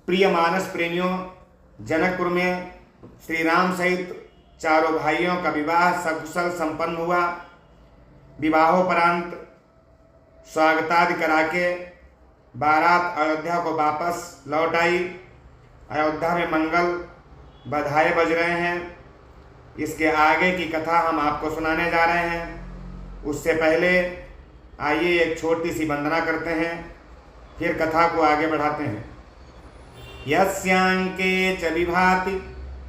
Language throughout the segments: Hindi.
प्रिय मानस प्रेमियों, जनकपुर में श्री राम सहित चारों भाइयों का विवाह सकुशल संपन्न हुआ। विवाहोपरांत स्वागतादि करा के बारात अयोध्या को वापस लौट आई। अयोध्या में मंगल बधाई बज रहे हैं। इसके आगे की कथा हम आपको सुनाने जा रहे हैं। उससे पहले आइए एक छोटी सी वंदना करते हैं, फिर कथा को आगे बढ़ाते हैं। यस्यांके च विभाति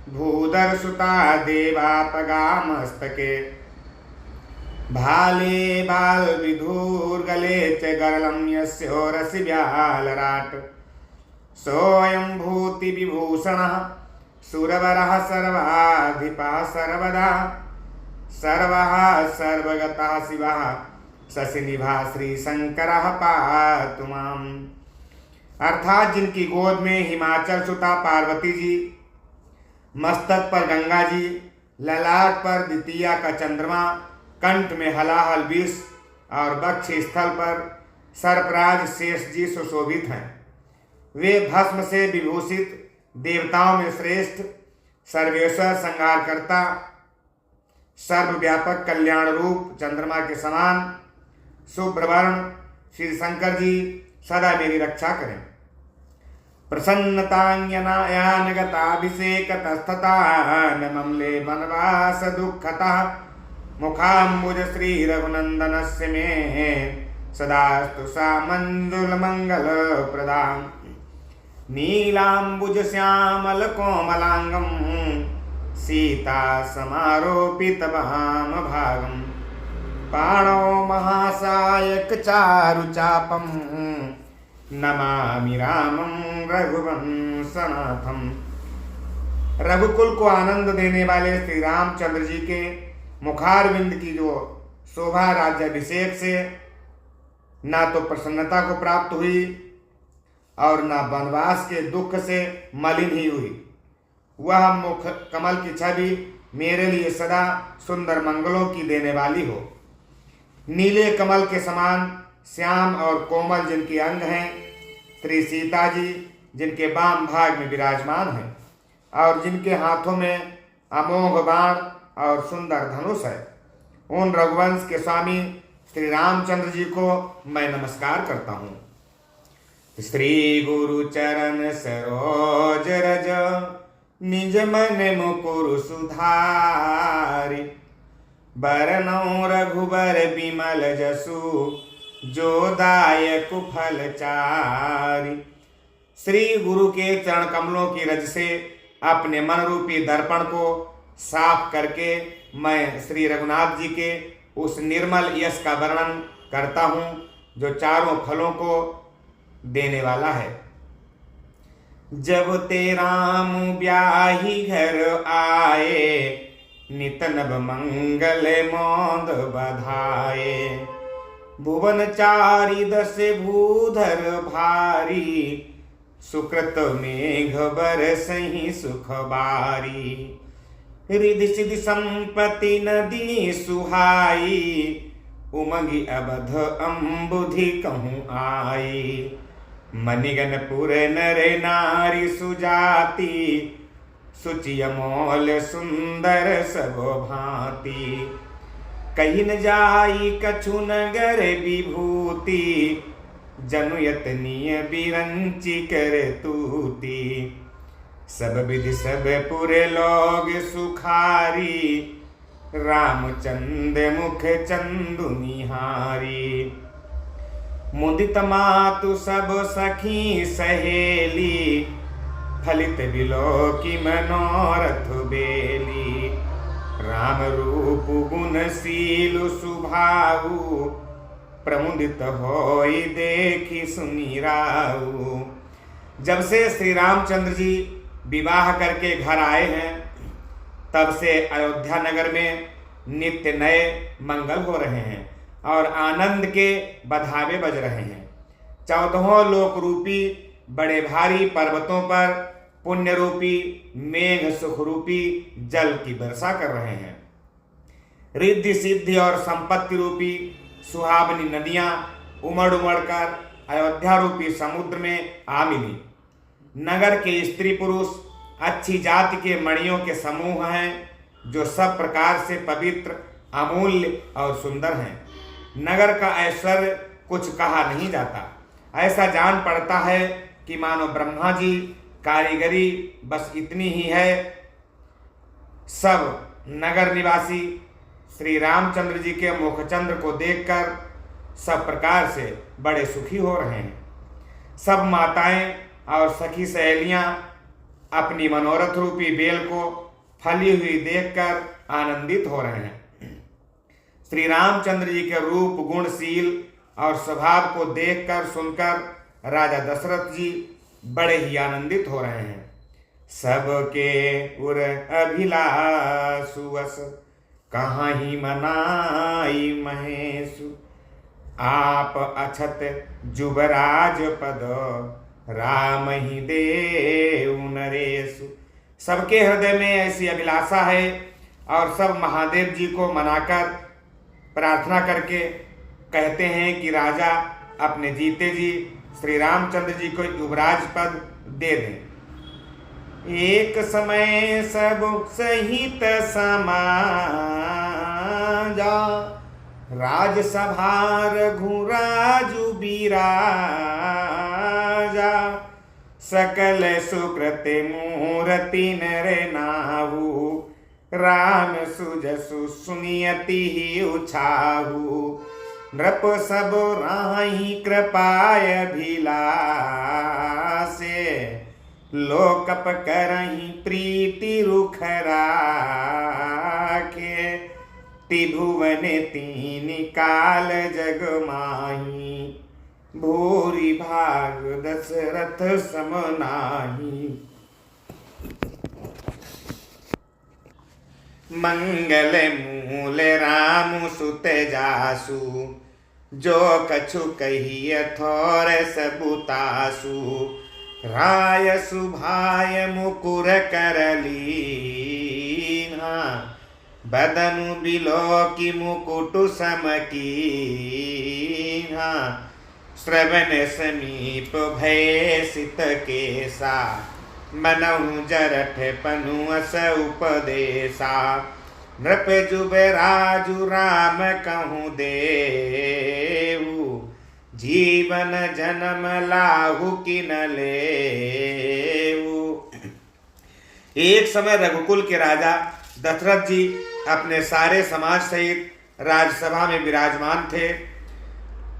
भूधरसुता देवापगा मस्तके भाले बाल विधूर्गले च गरलं यस्योरसि व्यालराट सोऽयं भूति विभूषणः सुरवरः सर्वाधिपः सर्वदा सर्वः सर्वगतः शिवः शशिनिभा श्री शंकरः पातु माम्। अर्थात जिनकी गोद में हिमाचल सुता पार्वती जी, मस्तक पर गंगा जी, ललाट पर द्वितीया का चंद्रमा, कंठ में हलाहल विष और वक्ष स्थल पर सर्पराज शेष जी सुशोभित हैं। वे भस्म से विभूषित देवताओं में श्रेष्ठ, सर्वेश्वर संहारकर्ता, सर्वव्यापक कल्याण रूप चंद्रमा के समान शुभ्रवर्ण श्री शंकर जी सदा मेरी रक्षा करें। प्रसन्नतांगनायानगताभिषेकतस्तथा ममले वनवास दुःखतः मुखाम्बुज श्री रघुनंदनस्य मे सदास्तु सा मंजुल मंगल प्रदां नीलाम्बुज श्यामल कोमलांगम सीता समारोपित वाम भागम पाणौ महासायक चारु चापम नमामि रामं रघुवंशनाथम। रघुकुल को आनंद देने वाले श्री रामचंद्र जी के मुखारविंद की जो शोभा राज्याभिषेक से ना तो प्रसन्नता को प्राप्त हुई और ना वनवास के दुख से मलिन ही हुई। वह मुख कमल की छवि मेरे लिए सदा सुंदर मंगलों की देने वाली हो। नीले कमल के समान श्याम और कोमल जिनके अंग हैं, श्री सीता जी जिनके वाम भाग में विराजमान हैं और जिनके हाथों में अमोघ बाण और सुंदर धनुष है, उन रघुवंश के स्वामी श्री रामचंद्र जी को मैं नमस्कार करता हूँ। श्री गुरु चरण सरोज रज निज मन मुकुर सुधारि बरनौ रघुबर बिमल जसु जो दायक फल चारि। श्री गुरु के चरण कमलों की रज से अपने मन रूपी दर्पण को साफ करके मैं श्री रघुनाथ जी के उस निर्मल यश का वर्णन करता हूँ जो चारों फलों को देने वाला है। जब ते राम ब्याही घर आए नित नव मंगल मोद बधाए भुवन चारि दस भूधर भारी सुकृत मेघ बरसहि सुख बारी रिधि सिधि संपत्ति नदी सुहाई उमंगी अवध अम्बुधि कहूँ आई मणिगणपुर नर नारी सुजाति सुचि अमोल सुंदर सब भांति कहीं न जाई कछु नगर विभूति जनु यतनीय बिरंची कर तूती सब विधि सब पुरे लोग सुखारी रामचंद मुख चंदु निहारी मुदित मातु सब सखी सहेली फलित बिलो की मनोरथ बेली राम रूप गुणशील सुभाऊ प्रमुदित होई देखी सुनी राऊ। जब से श्री रामचंद्र जी विवाह करके घर आए हैं तब से अयोध्या नगर में नित्य नए मंगल हो रहे हैं और आनंद के बधावे बज रहे हैं। 14 लोक रूपी बड़े भारी पर्वतों पर पुण्य रूपी मेघ सुख रूपी जल की वर्षा कर रहे हैं। रिद्धि सिद्धि और संपत्ति रूपी सुहावनी नदियां उमड़ उमड़ कर अयोध्या रूपी समुद्र में आ मिली। नगर के स्त्री पुरुष अच्छी जाति के मणियों के समूह हैं, जो सब प्रकार से पवित्र, अमूल्य और सुंदर हैं। नगर का ऐश्वर्य कुछ कहा नहीं जाता। ऐसा जान पड़ता है कि मानो ब्रह्मा जी कारीगरी बस इतनी ही है। सब नगर निवासी श्री रामचंद्र जी के मुखचंद्र को देखकर सब प्रकार से बड़े सुखी हो रहे हैं। सब माताएं और सखी सहेलियां अपनी मनोरथ रूपी बेल को फली हुई देखकर आनंदित हो रहे हैं। श्री रामचंद्र जी के रूप, गुणशील और स्वभाव को देखकर सुनकर राजा दशरथ जी बड़े ही आनंदित हो रहे हैं। सबके उर अभिलाषु वस कहाँ ही मनाई महेशु, आप अछत जुबराज पद राम ही देव नरेशु। सबके हृदय में ऐसी अभिलाषा है और सब महादेव जी को मनाकर प्रार्थना करके कहते हैं कि राजा अपने जीते जी श्री रामचंद्र जी को युवराज पद दे दें। एक समय सब सहित समाजा, राजसभा रघुराजु बिराजा, सकल सुकृत मूर्ति नर नाहु, राम सुजसु सुनियति ही उछाहु, नृप सब राही कृपाय भिलासे, लोकप करही प्रीति रुख राखे, त्रिभुवन तीन काल जग माही, भूरि भाग दशरथ सम नाही। मंगल मूल राम सुत जासु, जो कछु कहिय थोर सबुतासु, राय सुभाय मुकुर करलीना, बदनु बिलो की मुकुट समकीना, श्रवण समीप भय सित केसा, मनहु जरठ पनु अस उपदेशा, नृप जुबराजु राम कहूँ देहु, जीवन जन्म लाहु कि न लेहु। एक समय रघुकुल के राजा दशरथ जी अपने सारे समाज सहित राजसभा में विराजमान थे।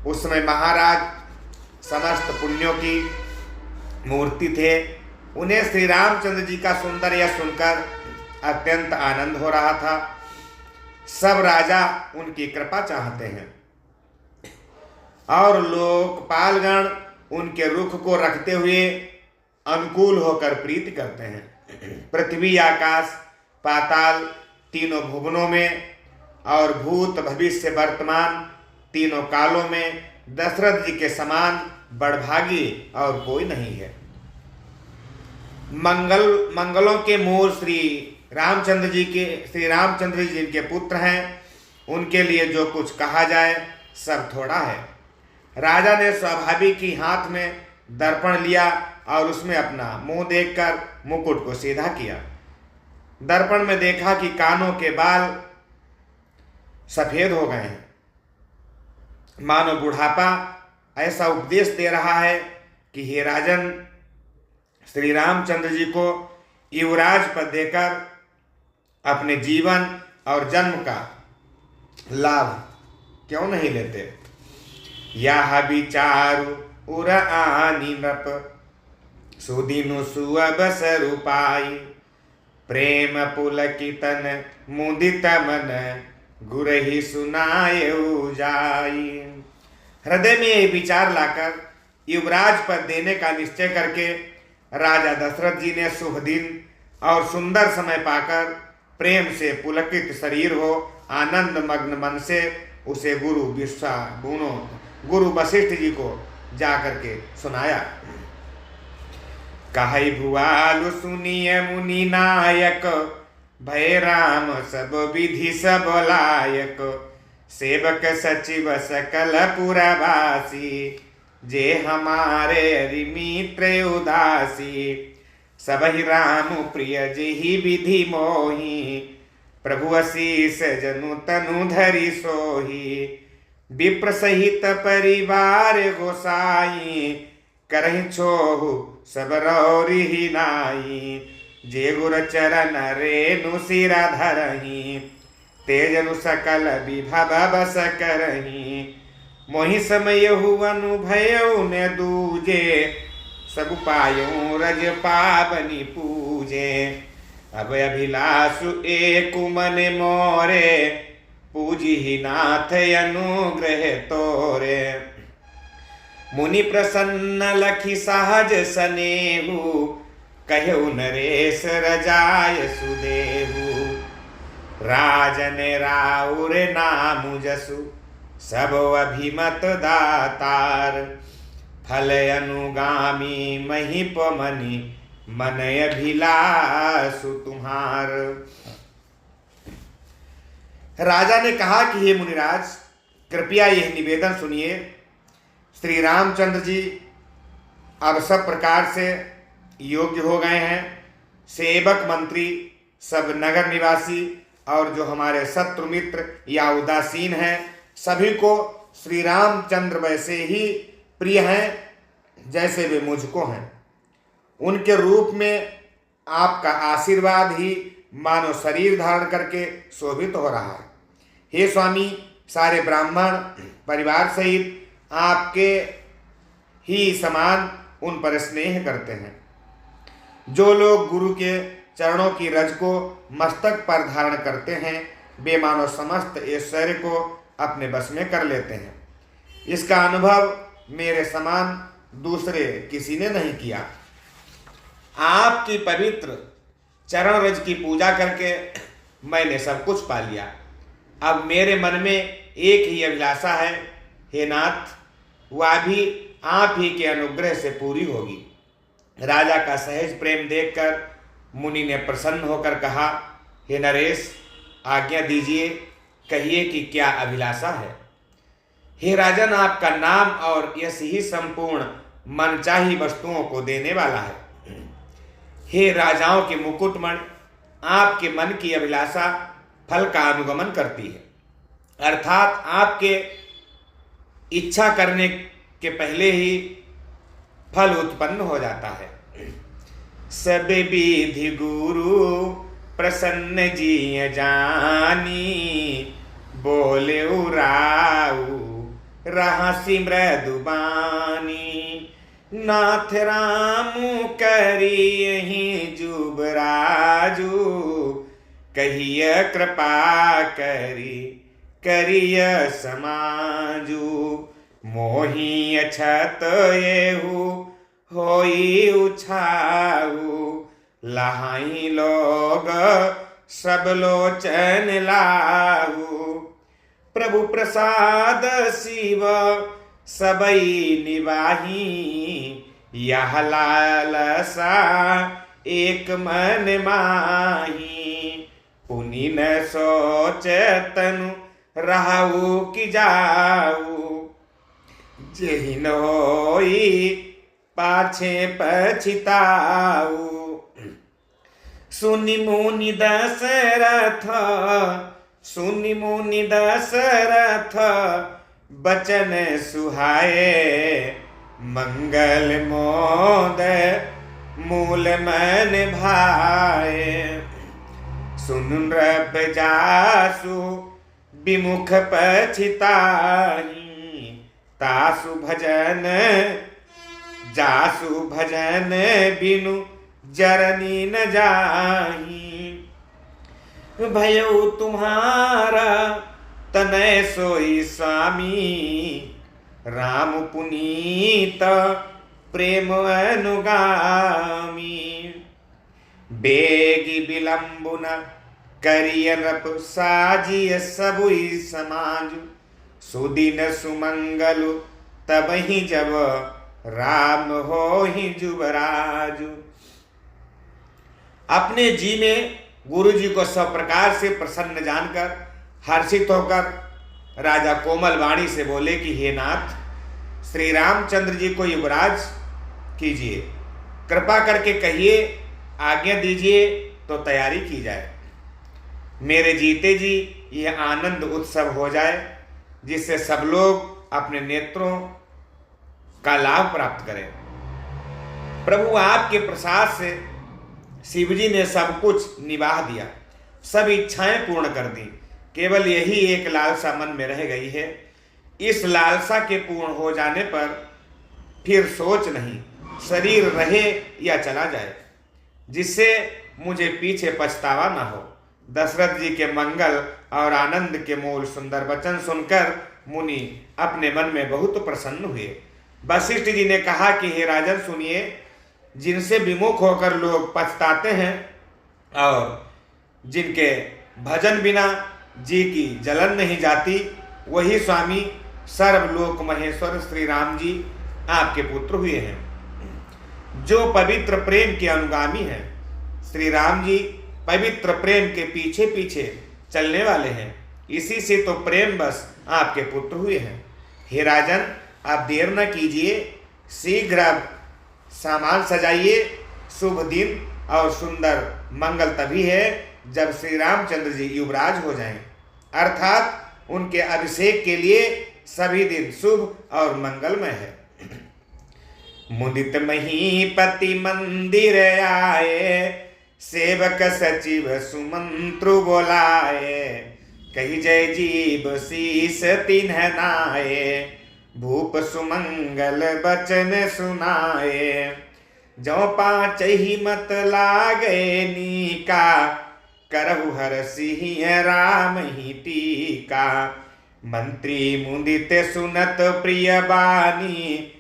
उस समय महाराज समस्त पुण्यों की मूर्ति थे। उन्हें श्री रामचंद्र जी का सुंदर यश सुनकर अत्यंत आनंद हो रहा था। सब राजा उनकी कृपा चाहते हैं और लोकपालगण उनके रुख को रखते हुए अनुकूल होकर प्रीति करते हैं। पृथ्वी, आकाश, पाताल तीनों भुवनों में और भूत, भविष्य, वर्तमान तीनों कालों में दशरथ जी के समान बड़भागी और कोई नहीं है। मंगलों के मूल श्री रामचंद्र जी जिनके पुत्र हैं, उनके लिए जो कुछ कहा जाए सब थोड़ा है। राजा ने स्वाभाविक ही हाथ में दर्पण लिया और उसमें अपना मुंह देखकर मुकुट को सीधा किया। दर्पण में देखा कि कानों के बाल सफेद हो गए हैं, मानो बुढ़ापा ऐसा उपदेश दे रहा है कि हे राजन, श्री रामचंद्र जी को युवराज पद देकर अपने जीवन और जन्म का लाभ क्यों नहीं लेते। यह विचारु उर आनी नृप, सुदिनु सुअबसरु पाई, प्रेम पुलकितन मुदित मन, गुरहि सुनायउ जाई। हृदय में यह विचार लाकर युवराज पद देने का निश्चय करके राजा दशरथ जी ने शुभ दिन और सुंदर समय पाकर प्रेम से पुलकित शरीर हो आनंद मग्न मन से उसे गुरु वशिष्ठ जी को जाकर के सुनाया। कहि भुआलु सुनिय मुनि नायक, भय राम सब विधि सब लायक, सेवक सचिव सकल पुरवासी, जे हमारे मित्र उदासी, सबहि राम प्रिय जेहि विधि मोहि, प्रभु असीस जनु तनु धरि सोहि, विप्र सहित परिवार गोसाई, करहि छोहु सब रौरि नाई, जे गुर चरण रेणु सिरा धरहि, तेजनु सकल विभव बस करहि, मोहि समयहु अनुभयउ न दूजे, सब पायउ रज पावनि पूजे, अब अभिलाषु एक मन मोरे, पूजिहि नाथ अनुग्रह तोरे, मुनि प्रसन्न लखि सहज सनेहु, कहु नरेश रजाय सुदेहु, राजन राउर नाम जसु, सब अभिमत दातार, फल अनुगामी महिप मनि, मन अभिलाषु तुम्हार। राजा ने कहा कि हे मुनिराज, कृपया यह निवेदन सुनिए। श्री रामचंद्र जी अब सब प्रकार से योग्य हो गए हैं। सेवक मंत्री, सब नगर निवासी और जो हमारे शत्रु मित्र या उदासीन हैं, सभी को श्री रामचंद्र वैसे ही प्रिय हैं जैसे वे मुझको हैं। उनके रूप में आपका आशीर्वाद ही मानो शरीर धारण करके शोभित हो रहा है। हे स्वामी, सारे ब्राह्मण परिवार सहित आपके ही समान उन पर स्नेह करते हैं। जो लोग गुरु के चरणों की रज को मस्तक पर धारण करते हैं, वे मानो समस्त ऐश्वर्य को अपने बस में कर लेते हैं। इसका अनुभव मेरे समान दूसरे किसी ने नहीं किया। आपकी पवित्र चरण रज की पूजा करके मैंने सब कुछ पा लिया। अब मेरे मन में एक ही अभिलाषा है, हे नाथ, वह भी आप ही के अनुग्रह से पूरी होगी। राजा का सहज प्रेम देखकर मुनि ने प्रसन्न होकर कहा, हे नरेश, आज्ञा दीजिए, कहिए कि क्या अभिलाषा है। हे राजन, आपका नाम और यश ही संपूर्ण मनचाही वस्तुओं को देने वाला है। हे राजाओं के मुकुटमणि, आपके मन की अभिलाषा फल का अनुगमन करती है, अर्थात आपके इच्छा करने के पहले ही फल उत्पन्न हो जाता है। सब विधि गुरु प्रसन्न जी जानी, बोले उराऊ रहसी मृदुबानी, नाथ राम करियहि जुबराजू, कहिय कृपा करिय समाजू, मोहि अछत येहु होई उछाऊ, लहाई लोग सब लोचन लाहू, प्रभु प्रसाद शिव सबई निवाही, यह लालसा एक मन माही, पुनि न सोच तनु रहु कि जाऊ, जेहि न होई पाछे पछिताऊ, सुनि मुनि दशरथ बचन सुहाए, मंगल मोद मूल मन भाए, सुन नृप जासु विमुख पछिताई, तासु भजन बिनु जरनी न जाही, भयउ तुम्हारा तनय सोई स्वामी, राम पुनीत प्रेम अनुगामी, बेगी विलंबु न करिय नृप साजिय सबुई समाज, सुदिन सुमंगलु तबहि जब राम हो ही जुबराजु। अपने जी में गुरु जी को सब प्रकार से प्रसन्न जानकर हर्षित होकर राजा कोमल वाणी से बोले कि हे नाथ, श्री रामचंद्र जी को युवराज कीजिए, कृपा करके कहिए, आज्ञा दीजिए तो तैयारी की जाए। मेरे जीते जी यह आनंद उत्सव हो जाए, जिससे सब लोग अपने नेत्रों का लाभ प्राप्त करें। प्रभु आपके प्रसाद से शिवजी ने सब कुछ निभा दिया, सब इच्छाएं पूर्ण कर दी। केवल यही एक लालसा मन में रह गई है। इस लालसा के पूर्ण हो जाने पर फिर सोच नहीं, शरीर रहे या चला जाए, जिससे मुझे पीछे पछतावा ना हो। दशरथ जी के मंगल और आनंद के मूल सुंदर वचन सुनकर मुनि अपने मन में बहुत प्रसन्न हुए। वशिष्ठ जी ने कहा कि हे राजन सुनिए, जिनसे विमुख होकर लोग पछताते हैं और जिनके भजन बिना जी की जलन नहीं जाती, वही स्वामी सर्वलोक महेश्वर श्री राम जी आपके पुत्र हुए हैं, जो पवित्र प्रेम के अनुगामी हैं। श्री राम जी पवित्र प्रेम के पीछे पीछे चलने वाले हैं, इसी से तो प्रेम बस आपके पुत्र हुए हैं। हे राजन, आप देर न कीजिए, शीघ्र आप सामान सजाइए। शुभ दिन और सुंदर मंगल तभी है जब श्री रामचंद्र जी युवराज हो जाएं, अर्थात उनके अभिषेक के लिए सभी दिन शुभ और मंगलमय है। मुदित महीपति मंदिर आए, सेवक सचिव सुमंत्रु बोलाए, कही जय जीव शीस तिन्ह नाये, भूप सुमंगल बचन सुनाए। जो पाँच ही मत लागे नीका, करहु हर सिंह राम ही टीका। मंत्री मुदित सुनत प्रिय बानी,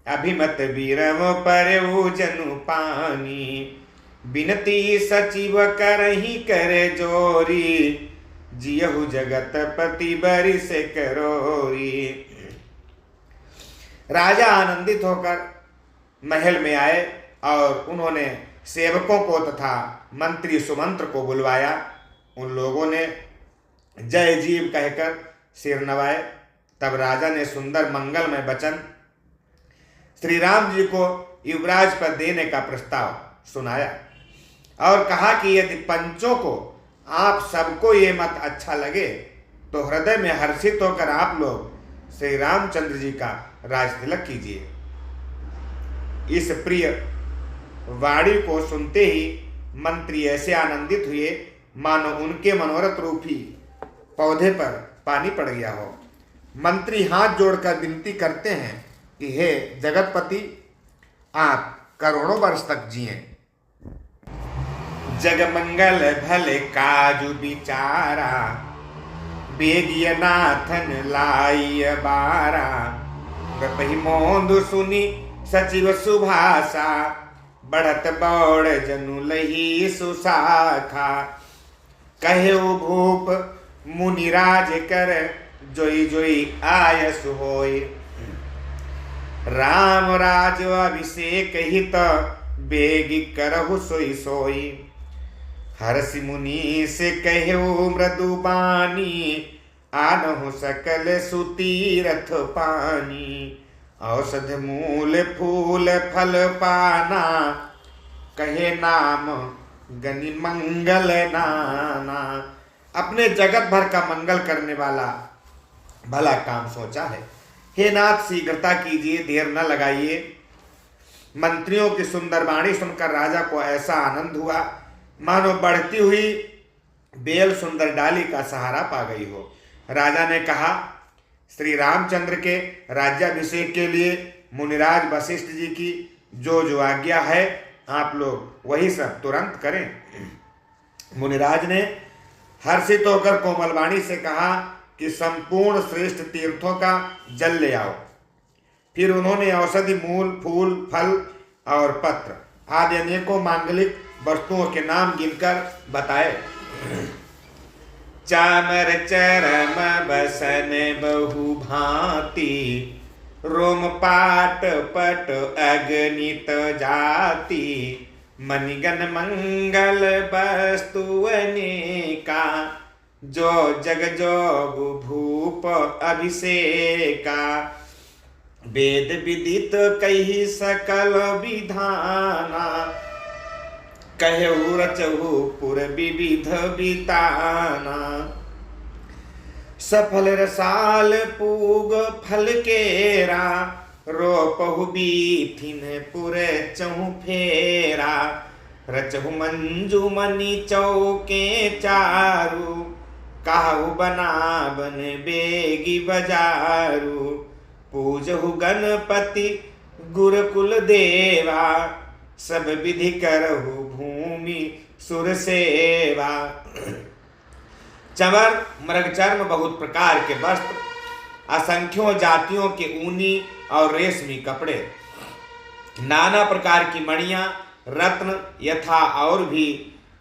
अभिमत बीरम पर जनु पानी। बिनती सचिव करही कर जोरी, जियहु जगत पति बरिस करोरी। राजा आनंदित होकर महल में आए और उन्होंने सेवकों को तथा मंत्री सुमंत्र को बुलवाया। उन लोगों ने जय जीव कहकर सिर नवाए। तब राजा ने सुंदर मंगलमय वचन श्री राम जी को युवराज पद देने का प्रस्ताव सुनाया और कहा कि यदि पंचों को आप सबको ये मत अच्छा लगे तो हृदय में हर्षित होकर आप लोग श्री रामचंद्र जी का राज तिलक कीजिए। इस प्रिय वाणी को सुनते ही मंत्री ऐसे आनंदित हुए मानो उनके मनोरथ रूपी पौधे पर पानी पड़ गया हो। मंत्री हाथ जोड़कर विनती करते हैं कि हे जगतपति, आप करोड़ों वर्ष तक जिए। जगमंगल भले काजु बिचारा, बेगिय नाथन लाई बारा। गपहि मोंदु सुनी सचिव सुभाषा, बढ़त बौड़ जनु लही सुशाखा। कहे भूप मुनिराज कर, जोई जोई आयस होय। राम राज अभिषेक हित, बेगी करहु सोई सोई। हर्षि मुनि से कहु मृदु बानी, आनहु सकल सुतीरथ पानी। औषध मूल फूल फल पाना, कहे नाम गनि मंगल नाना। अपने जगत भर का मंगल करने वाला भला काम सोचा है। हे नाथ, शीघ्रता कीजिए, देर न लगाइए। मंत्रियों की सुंदर वाणी सुनकर राजा को ऐसा आनंद हुआ मानो बढ़ती हुई बेल सुंदर डाली का सहारा पा गई हो। राजा ने कहा, श्री रामचंद्र के राज्याभिषेक के लिए मुनिराज वशिष्ठ जी की जो जो आज्ञा है, आप लोग वही सब तुरंत करें। मुनिराज ने हर्षित होकर कोमलवाणी से कहा कि संपूर्ण श्रेष्ठ तीर्थों का जल ले आओ। फिर उन्होंने औषधि मूल फूल फल और पत्र आदि अनेकों मांगलिक वस्तुओं के नाम गिनकर बताए। चामर चरम बसन बहु भांति, रोम पाट पट अगणित जाति। मणिगण मंगल वस्तु अनेका, जो जग जोग भूप अभिषेका। वेद विदित कही सकल विधाना, कहु रचहु पुर विविध बिताना। सफल रसाल पूग फल केरा, रोपहु बीथिन पुर चहु फेरा। रचहु मंजू मणि चौके चारू, काहु बनावन बेगी बजारू। पूजहु गणपति गुरुकुल देवा, सब विधि करहु भूमि सुर सेवा। चंवर मृगचर्म बहुत प्रकार के वस्त्र, असंख्यों जातियों के ऊनी और रेशमी कपड़े, नाना प्रकार की मणियां, रत्न यथा और भी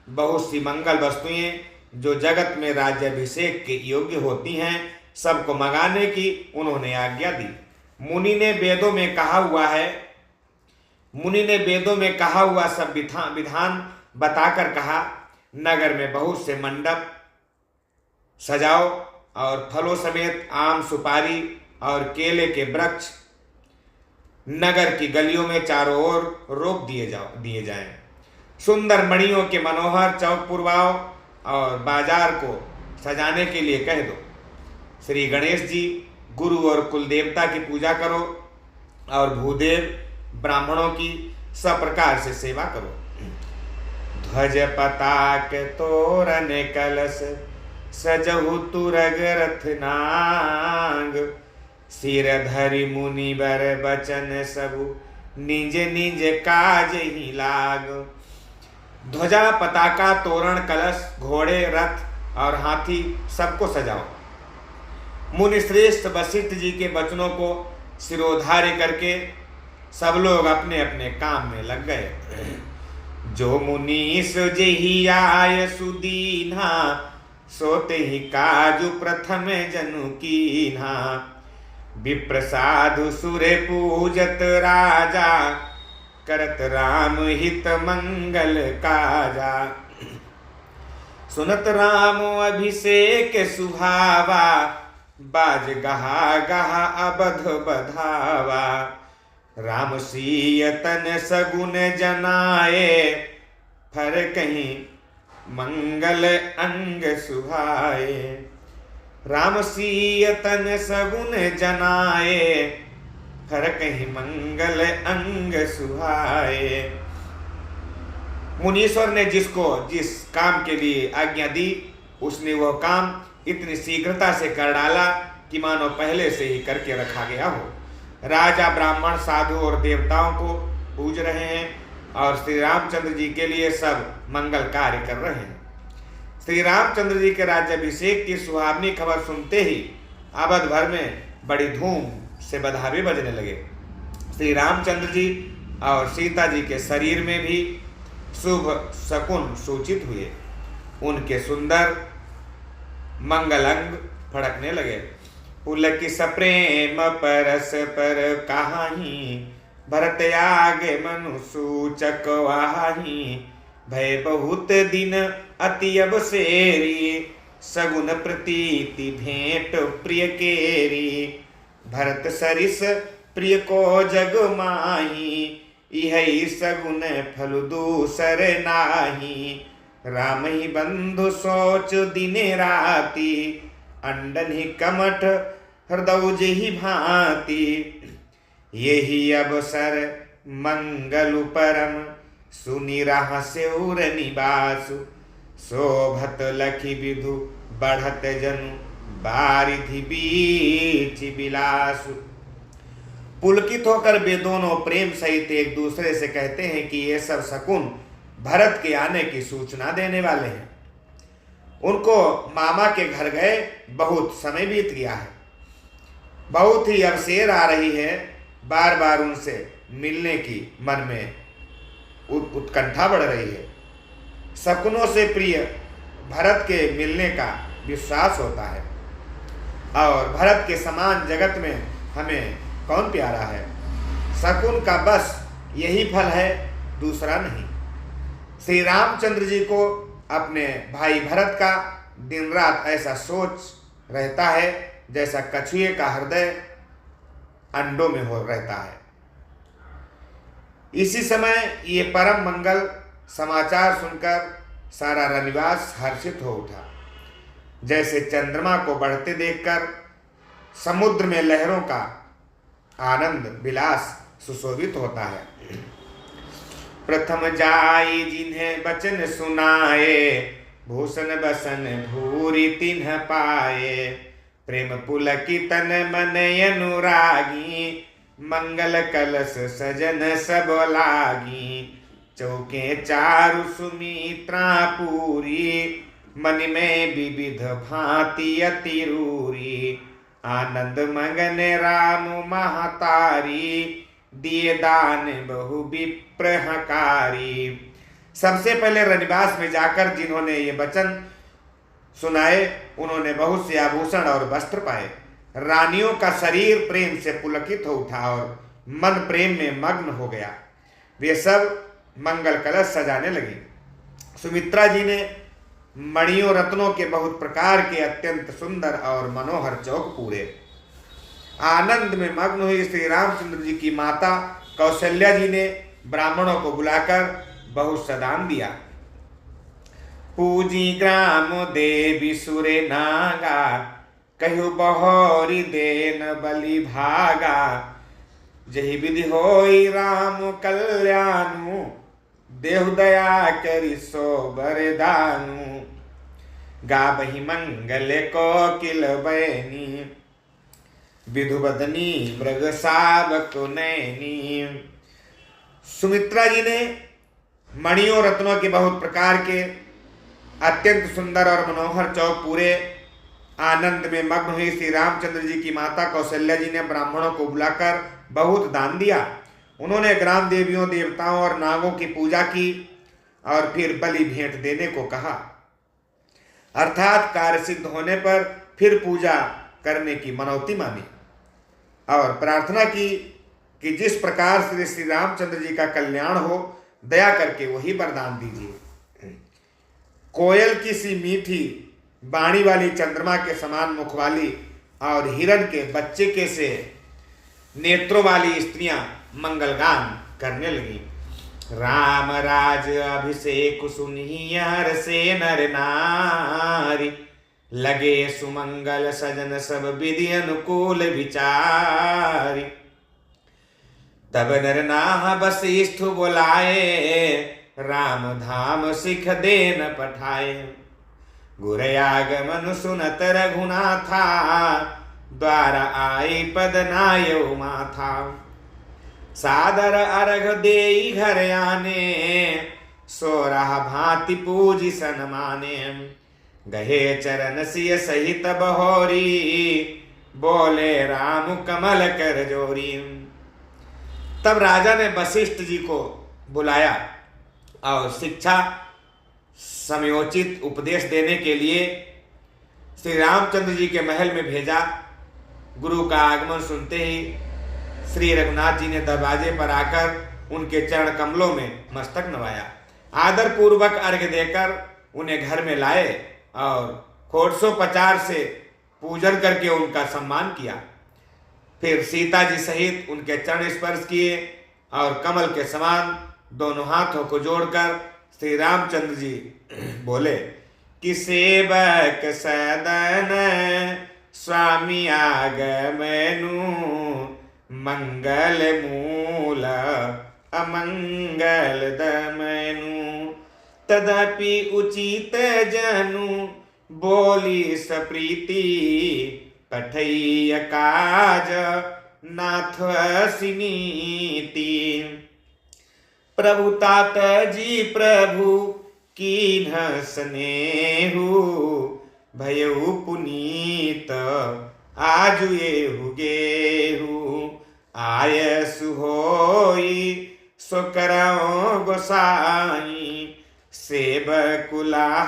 बहुत सी मंगल वस्तुएं जो जगत में राज्याभिषेक के योग्य होती हैं, सबको मंगाने की उन्होंने आज्ञा दी। मुनि ने वेदों में कहा हुआ सब विधान बताकर कहा, नगर में बहुत से मंडप सजाओ और फलों समेत आम, सुपारी और केले के वृक्ष नगर की गलियों में चारों ओर रोप दिए जाएं। सुंदर मणियों के मनोहर चौक पुरवाओ और बाजार को सजाने के लिए कह दो। श्री गणेश जी, गुरु और कुल देवता की पूजा करो और भूदेव ब्राह्मणों की सब प्रकार से सेवा करो। ध्वज पताक तोरण कलश, सजहु तुरग रथ नांग। सिर धरि मुनि बर बचन सबु, निज निज काज ही लाग। ध्वजा, पताका, तोरण, कलश, घोड़े, रथ और हाथी सबको सजाओ। मुनि श्रेष्ठ वशिष्ठ जी के वचनों को सिरोधार्य करके सब लोग अपने अपने काम में लग गए। जो मुनि सुजहि आय सुदीन्हा, सोते ही काजु प्रथम जनु कीन्हा। विप्र साधु सुरे पूजत राजा, करत राम हित मंगल काजा। सुनत राम अभिषेक सुहावा, बाज गहा गहा अबध बधावा। राम सीय तन सगुन जनाए, फर कहीं मंगल अंग सुहाए। राम सीय तन सगुन जनाए, फर कहीं मंगल अंग सुहाए। मुनीश्वर ने जिस काम के लिए आज्ञा दी, उसने वह काम इतनी शीघ्रता से कर डाला कि मानो पहले से ही करके रखा गया हो। राजा, ब्राह्मण, साधु और देवताओं को पूज रहे हैं और श्री रामचंद्र जी के लिए सब मंगल कार्य कर रहे हैं। श्री रामचंद्र जी के राज्याभिषेक की सुहावनी खबर सुनते ही अवध भर में बड़ी धूम से बधावे बजने लगे। श्री रामचंद्र जी और सीता जी के शरीर में भी शुभ शकुन सूचित हुए। उनके सुंदर मंगल अंग फड़कने लगे। पुलकित सप्रेम परस पर कहाही, भरत आगे मनु सूचक वाही। भय बहुत दिन अति अबसेरी, सगुन प्रतीति भेंट प्रिय केरी। भरत सरिस प्रिय को जग माही, यही सगुन फल दूसर नाही। राम ही बंधु सोच दिने राती, अंडन ही कमठ हृदय जेहि भांति। यही अवसर मंगल परम, सुनि रहा सेउर निवासु। शोभत लखी विधु बढ़त जनु, बारिधि बीच बिलासु। पुलकित होकर वे दोनों प्रेम सहित एक दूसरे से कहते हैं कि ये सब शकुन भरत के आने की सूचना देने वाले हैं। उनको मामा के घर गए बहुत समय बीत गया है, बहुत ही अवसेर आ रही है। बार बार उनसे मिलने की मन में उत्कंठा बढ़ रही है। शकुनों से प्रिय भरत के मिलने का विश्वास होता है, और भरत के समान जगत में हमें कौन प्यारा है। शकुन का बस यही फल है, दूसरा नहीं। श्री रामचंद्र जी को अपने भाई भरत का दिन रात ऐसा सोच रहता है जैसा कछुए का हृदय अंडों में हो रहता है। इसी समय ये परम मंगल समाचार सुनकर सारा रनिवास हर्षित हो उठा। जैसे चंद्रमा को बढ़ते देखकर समुद्र में लहरों का आनंद विलास सुशोभित होता है। प्रथम जाई जिन्हें बचन सुनाए, भूषण बसन भूरि तिन्ह पाए। प्रेम पुलकितन मन अनुरागी, मंगल कलश सजन सब लागी। चौके चारु सुमित्रा पूरी, मन में विविध भांति अति रूरी। आनंद मगन राम महतारी, दिए दान बहु विप्रहकारी। सबसे पहले रनिवास में जाकर जिन्होंने ये वचन सुनाए, उन्होंने बहुत से आभूषण और वस्त्र पाए। रानियों का शरीर प्रेम से पुलकित हो उठा और मन प्रेम में मग्न हो गया। वे सब मंगल कलश सजाने लगी। सुमित्रा जी ने मणियों रत्नों के बहुत प्रकार के अत्यंत सुंदर और मनोहर चौक पूरे। आनंद में मग्न हुई श्री रामचंद्र जी की माता कौशल्या जी ने ब्राह्मणों को बुलाकर बहुत सदान दिया। पूजी ग्राम देवी सुरे नागा, कहु बहोरी देन बलि भागा। जही विधि होई राम कल्याणु, देहु दया करि सो बरदानु। गावहि मंगल कोकिल बैनी, विधुवदनी मृग सावक नैनी। सुमित्रा जी ने मणियों रत्नों के बहुत प्रकार के अत्यंत सुंदर और मनोहर चौक पूरे। आनंद में मग्न हुई श्री रामचंद्र जी की माता कौशल्या जी ने ब्राह्मणों को बुलाकर बहुत दान दिया। उन्होंने ग्राम देवियों देवताओं और नागों की पूजा की और फिर बलि भेंट देने को कहा, अर्थात कार्य सिद्ध होने पर फिर पूजा करने की मनौती मानी और प्रार्थना की कि जिस प्रकार से श्री रामचंद्र जी का कल्याण हो, दया करके वही वरदान दीजिए। कोयल की सी मीठी बाणी वाली, चंद्रमा के समान मुख वाली और हिरण के बच्चे के से नेत्रों वाली स्त्रियां मंगलगान करने लगी। राम राज अभिषेक सुनिहि हर्षे नर नारी, लगे सुमंगल सजन सब विधि अनुकूल विचारी। तब नर नाह वशिष्ठ बुलाए, राम धाम सिख देन पठाए। गुरयागमन सुनत रघुनाथा, द्वारा आई पद नायो माथा। सादर अर्घ देई घर आने, सोरह भांति पूजी सनमाने। गहे चरण सिय सहित बहोरी, बोले राम कमल कर जोरी। तब राजा ने वशिष्ठ जी को बुलाया और शिक्षा समयोचित उपदेश देने के लिए श्री रामचंद्र जी के महल में भेजा। गुरु का आगमन सुनते ही श्री रघुनाथ जी ने दरवाजे पर आकर उनके चरण कमलों में मस्तक नवाया। आदर पूर्वक अर्घ्य देकर उन्हें घर में लाए और खोटसोपचार से पूजन करके उनका सम्मान किया। फिर सीता जी सहित उनके चरण स्पर्श किए और कमल के समान दोनों हाथों को जोड़कर श्री रामचंद्र जी बोले कि सेवक सदन स्वामी आगमनु, मंगल मूल अमंगल दमनु। तदपि उचित जनु बोली सप्रीति, पठैय काज नाथ सिनीति। प्रभु तात जी प्रभु कीन्ह स्नेहु, भयउ पुनीत आजु एहु गेहु। आयसु होई सो करौ गोसाई, सेवकुलाई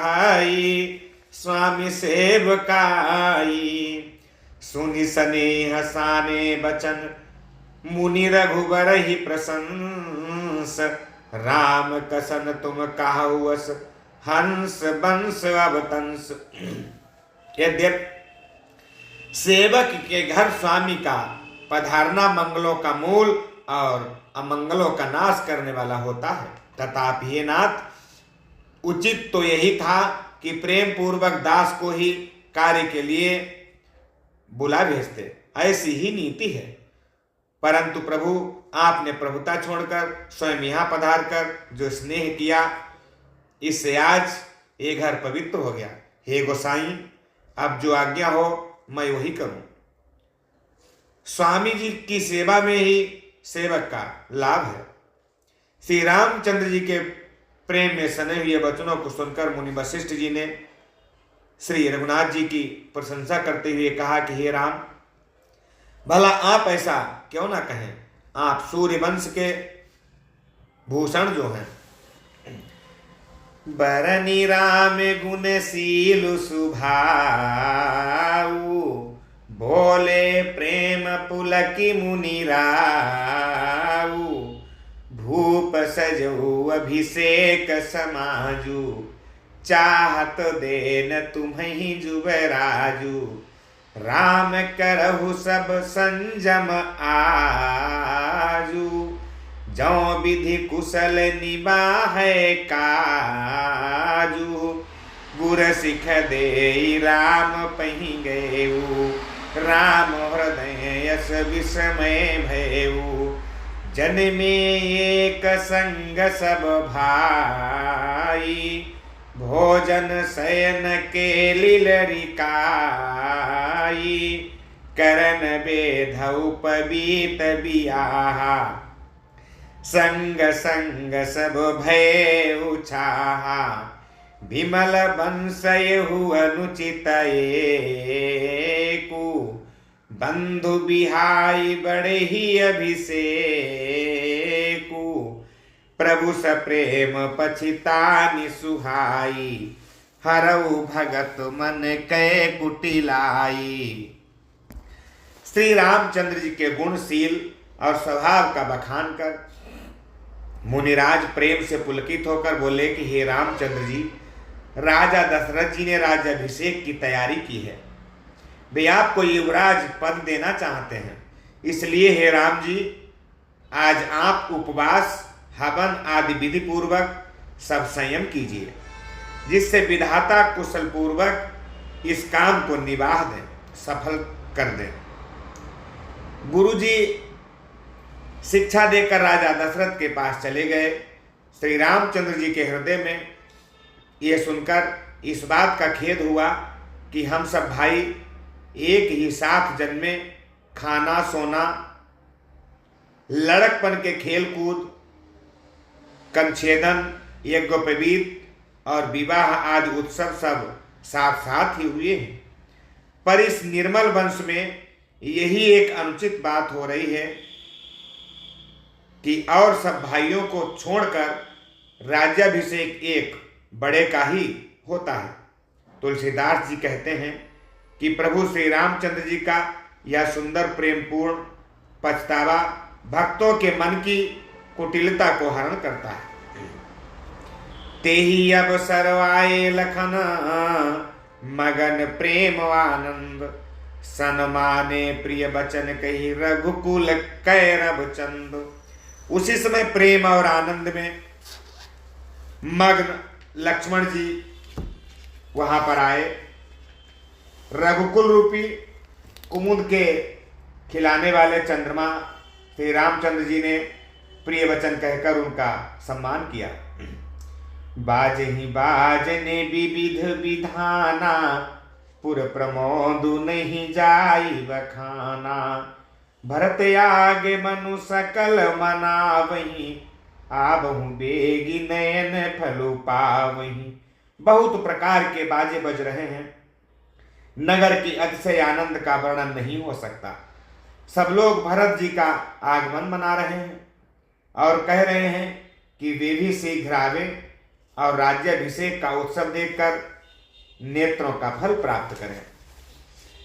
स्वामी सेवकाई। सुनि स्नेह साने बचन, मुनि रघुबर ही प्रशंस। राम कसन तुम काहुअस, हंस बंस अवतंस। यद्यप सेवक के घर स्वामी का पधारना मंगलों का मूल और अमंगलों का नाश करने वाला होता है। तथापि हे नाथ, उचित तो यही था कि प्रेम पूर्वक दास को ही कार्य के लिए बुला भेजते, ऐसी ही नीति है। परंतु प्रभु, आपने प्रभुता छोड़कर स्वयं यहाँ पधार कर जो स्नेह किया, इससे आज ये घर पवित्र हो गया। हे गोसाई, अब जो आज्ञा हो मैं वही करूं। स्वामी जी की सेवा में ही सेवक का लाभ है। श्री रामचंद्र जी के प्रेम में सने हुए वचनों को सुनकर मुनि वशिष्ठ जी ने श्री रघुनाथ जी की प्रशंसा करते हुए कहा कि हे राम, भला आप ऐसा क्यों ना कहें, आप सूर्य वंश के भूषण जो हैं। बरनी राम गुणशील सुभाऊ, भोले प्रेम पुलकी मुनि राऊ, भूप सजऊ अभिषेक समाजू, चाहत देन तुम्हि जुबराजू, राम करहु सब संजम आजू, जौ विधि कुशल निबाहे काजू, गुर सिख दे राम पहि गएऊ, राम हृदय यस विस्मय भयऊ, जन में एक संग सब भाई, भोजन शयन के लिलरिकाई, करन बेधौ पबीत बियाहा, संग संग सब भय उछाहा, विमल बंसयहु अनुचित एकु, बंधु बिहाई बड़े ही अभिषेकु, प्रभु सप्रेम पछितानि सुहाई, हरऊ भगत मन कै कुटिलाई। श्री रामचंद्र जी के गुणशील और स्वभाव का बखान कर मुनिराज प्रेम से पुलकित होकर बोले कि हे रामचंद्र जी, राजा दशरथ जी ने राज्याभिषेक की तैयारी की है। वे आपको युवराज पद देना चाहते हैं। इसलिए हे राम जी, आज आप उपवास, हवन आदि विधि पूर्वक सब संयम कीजिए, जिससे विधाता कुशल पूर्वक इस काम को निवाह दें, सफल कर दें। गुरुजी शिक्षा देकर राजा दशरथ के पास चले गए। श्री रामचंद्र जी के हृदय में ये सुनकर इस बात का खेद हुआ कि हम सब भाई एक ही साथ जन्मे, खाना सोना, लड़कपन के खेल कूद, कंछेदन, यज्ञोपवीत और विवाह आदि उत्सव सब साथ साथ ही हुए हैं। पर इस निर्मल वंश में यही एक अनुचित बात हो रही है कि और सब भाइयों को छोड़कर राज्याभिषेक एक बड़े का ही होता है। तुलसीदास जी कहते हैं कि प्रभु श्री रामचंद्र जी का यह सुंदर प्रेमपूर्ण पछतावा भक्तों के मन की कुटिलता को हरण करता है। तेहि अब सरवाए लखन मगन प्रेम आनंद, सनमाने प्रिय बचन कही रघुकुल कैरव चंद। उसी समय प्रेम और आनंद में मग्न लक्ष्मण जी वहां पर आए। रघुकुल रूपी कुमुद के खिलाने वाले चंद्रमा श्री रामचंद्र जी ने प्रिय वचन कहकर उनका सम्मान किया। बाजहि बाजने विविध विधाना, पुर प्रमोदु नहीं जाई बखाना। भरत आगे मनु सकल मनावही, आबहु बेगी नयन फलु पावही। बहुत प्रकार के बाजे बज रहे हैं। नगर की अतिशय आनंद का वर्णन नहीं हो सकता। सब लोग भरत जी का आगमन मना रहे हैं और कह रहे हैं कि वे भी शीघ्र आवे और राज्याभिषेक का उत्सव देखकर नेत्रों का फल प्राप्त करें।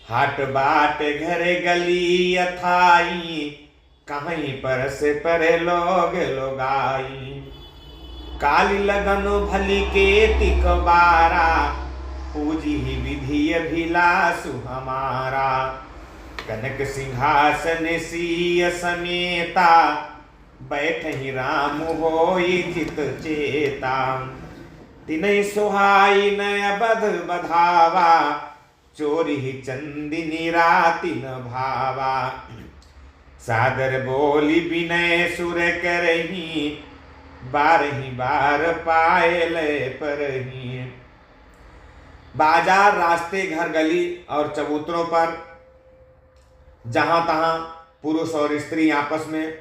हाट बाट घर गली अथाई, कहीं पर से परे लोग लोगाई। काली लगन भली के तिक बारा, पूजी ही विधि अभिलाषु हमारा। कनक सिंहासन सीय समेता, बैठहि राम होई जित चेता। तिनहि सुहाई नय बध बधावा, चोरी चंदिनी राति न भावा। सादर बोली विनय सुर करही, बारही बार पायल परही। बाजार, रास्ते, घर, गली और चबूतरों पर जहां तहां पुरुष और स्त्री आपस में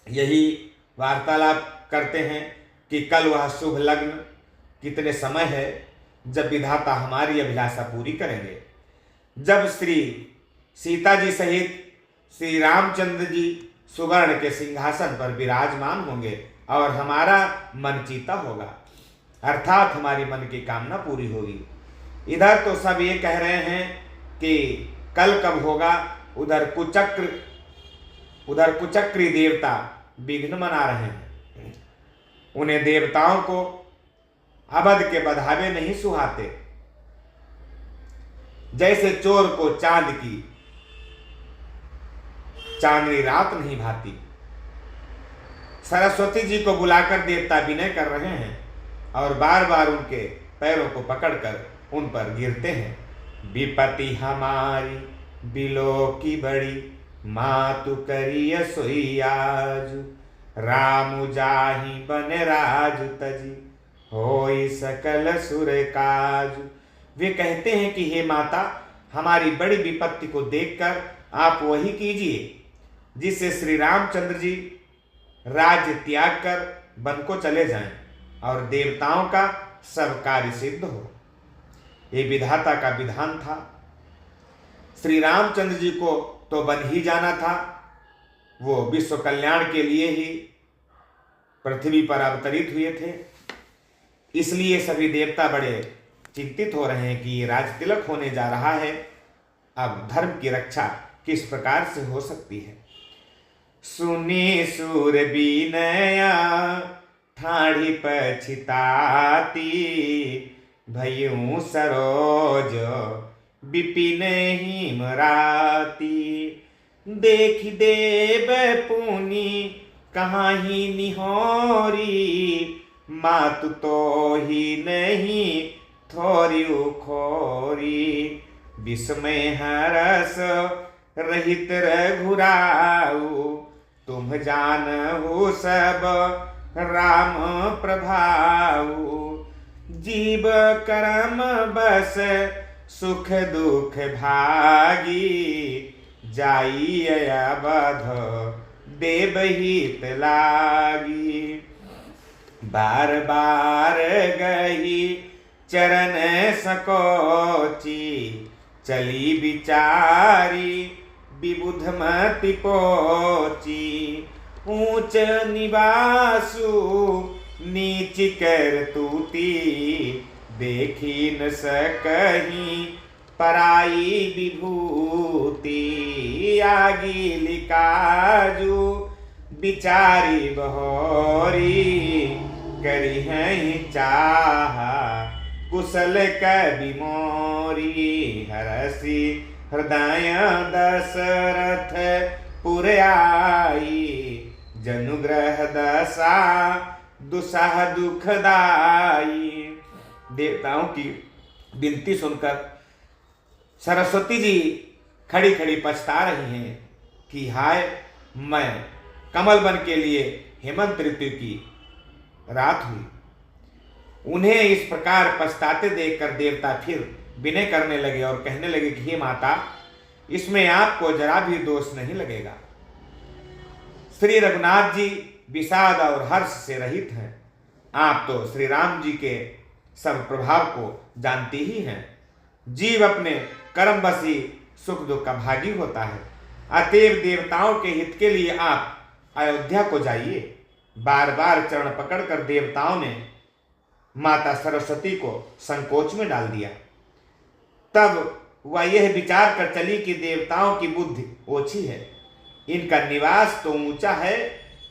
यही वार्तालाप करते हैं कि कल वह शुभ लग्न कितने समय है जब विधाता हमारी अभिलाषा पूरी करेंगे, जब श्री सीता जी सहित श्री रामचंद्र जी सुवर्ण के सिंहासन पर विराजमान होंगे और हमारा मन चीता होगा, अर्थात हमारी मन की कामना पूरी होगी। इधर तो सब ये कह रहे हैं कि कल कब होगा, उधर कुचक्री देवता विघ्न मना रहे हैं। उन्हें देवताओं को अबध के बधावे नहीं सुहाते, जैसे चोर को चांद की चांदनी रात नहीं भाती। सरस्वती जी को बुलाकर देवता विनय कर रहे हैं और बार बार उनके पैरों को पकड़कर उन पर गिरते हैं। विपत्ति हमारी बिलो की बड़ी, मातु करिय सोई आजु। राम जाहि बन राजु तजी, होई सकल सुर काजु। वे कहते हैं कि हे माता, हमारी बड़ी विपत्ति को देखकर आप वही कीजिए जिससे श्री रामचंद्र जी राज्य त्याग कर वन को चले जाएं और देवताओं का सब कार्य सिद्ध हो। ये विधाता का विधान था। श्री रामचंद्र जी को तो वन ही जाना था, वो विश्व कल्याण के लिए ही पृथ्वी पर अवतरित हुए थे। इसलिए सभी देवता बड़े चिंतित हो रहे हैं कि ये राज तिलक होने जा रहा है, अब धर्म की रक्षा किस प्रकार से हो सकती है। सुनी सूर बीनया ठाढ़ी पछिताती, भयऊ सरोज बिपिन हिमराती। देखि देव पुनि कहाँ ही निहोरी, मातु तो ही नहीं थोरी खोरी। विस्मय हरस रहित रघुराऊ, तुम जानहु सब राम प्रभाऊ। जीव कर्म बस सुख दुख भागी, जाई अबध देव हित लागी। बार बार गई चरण सकोची, चली विचारी विबुध मति पोची। ऊंच निवासु नीच कर तूती, देखी न सकहीं पराई विभूति। आगी लिकाजू बिचारी बहोरी, करी हैं चाह कुशल कवि मोरी। हरसी हृदय दशरथ पुर आई, जनुग्रह दशा दुसह दुखदाई। देवताओं की विनती सुनकर सरस्वती जी खड़ी खड़ी पछता रही हैं कि हाय, मैं कमल वन के लिए हेमंत ऋतु की रात हुई। उन्हें इस प्रकार पछताते देखकर देवता फिर विनय करने लगे और कहने लगे कि हे माता, इसमें आपको जरा भी दोष नहीं लगेगा। श्री रघुनाथ जी विषाद और हर्ष से रहित हैं। आप तो श्री राम जी के सब प्रभाव को जानती ही हैं। जीव अपने कर्मवशी सुख दुख का भागी होता है। अतएव देवताओं के हित के लिए आप अयोध्या को जाइए। बार बार चरण पकड़कर देवताओं ने माता सरस्वती को संकोच में डाल दिया। तब वह यह विचार कर चली कि देवताओं की बुद्धि ओछी है, इनका निवास तो ऊंचा है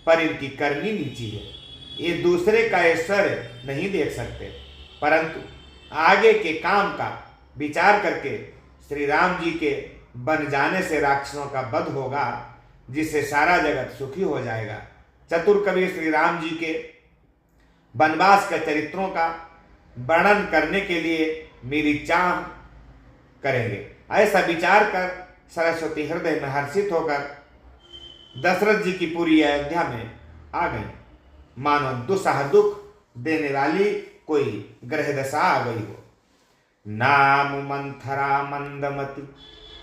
पर इनकी करनी नीची है। ये दूसरे का ऐश्वर्य नहीं देख सकते, परंतु आगे के काम का विचार करके श्री राम जी के बन जाने से राक्षसों का वध होगा, जिससे सारा जगत सुखी हो जाएगा। चतुर कवि श्री राम जी के वनवास के चरित्रों का वर्णन करने के लिए मेरी चाह करेंगे। ऐसा विचार कर सरस्वती हृदय में हर्षित होकर दशरथ जी की पूरी अयोध्या में आ गई, मानो दुसह दुख देने वाली कोई ग्रह दशा आ गई हो। नाम मंथरा मंदमति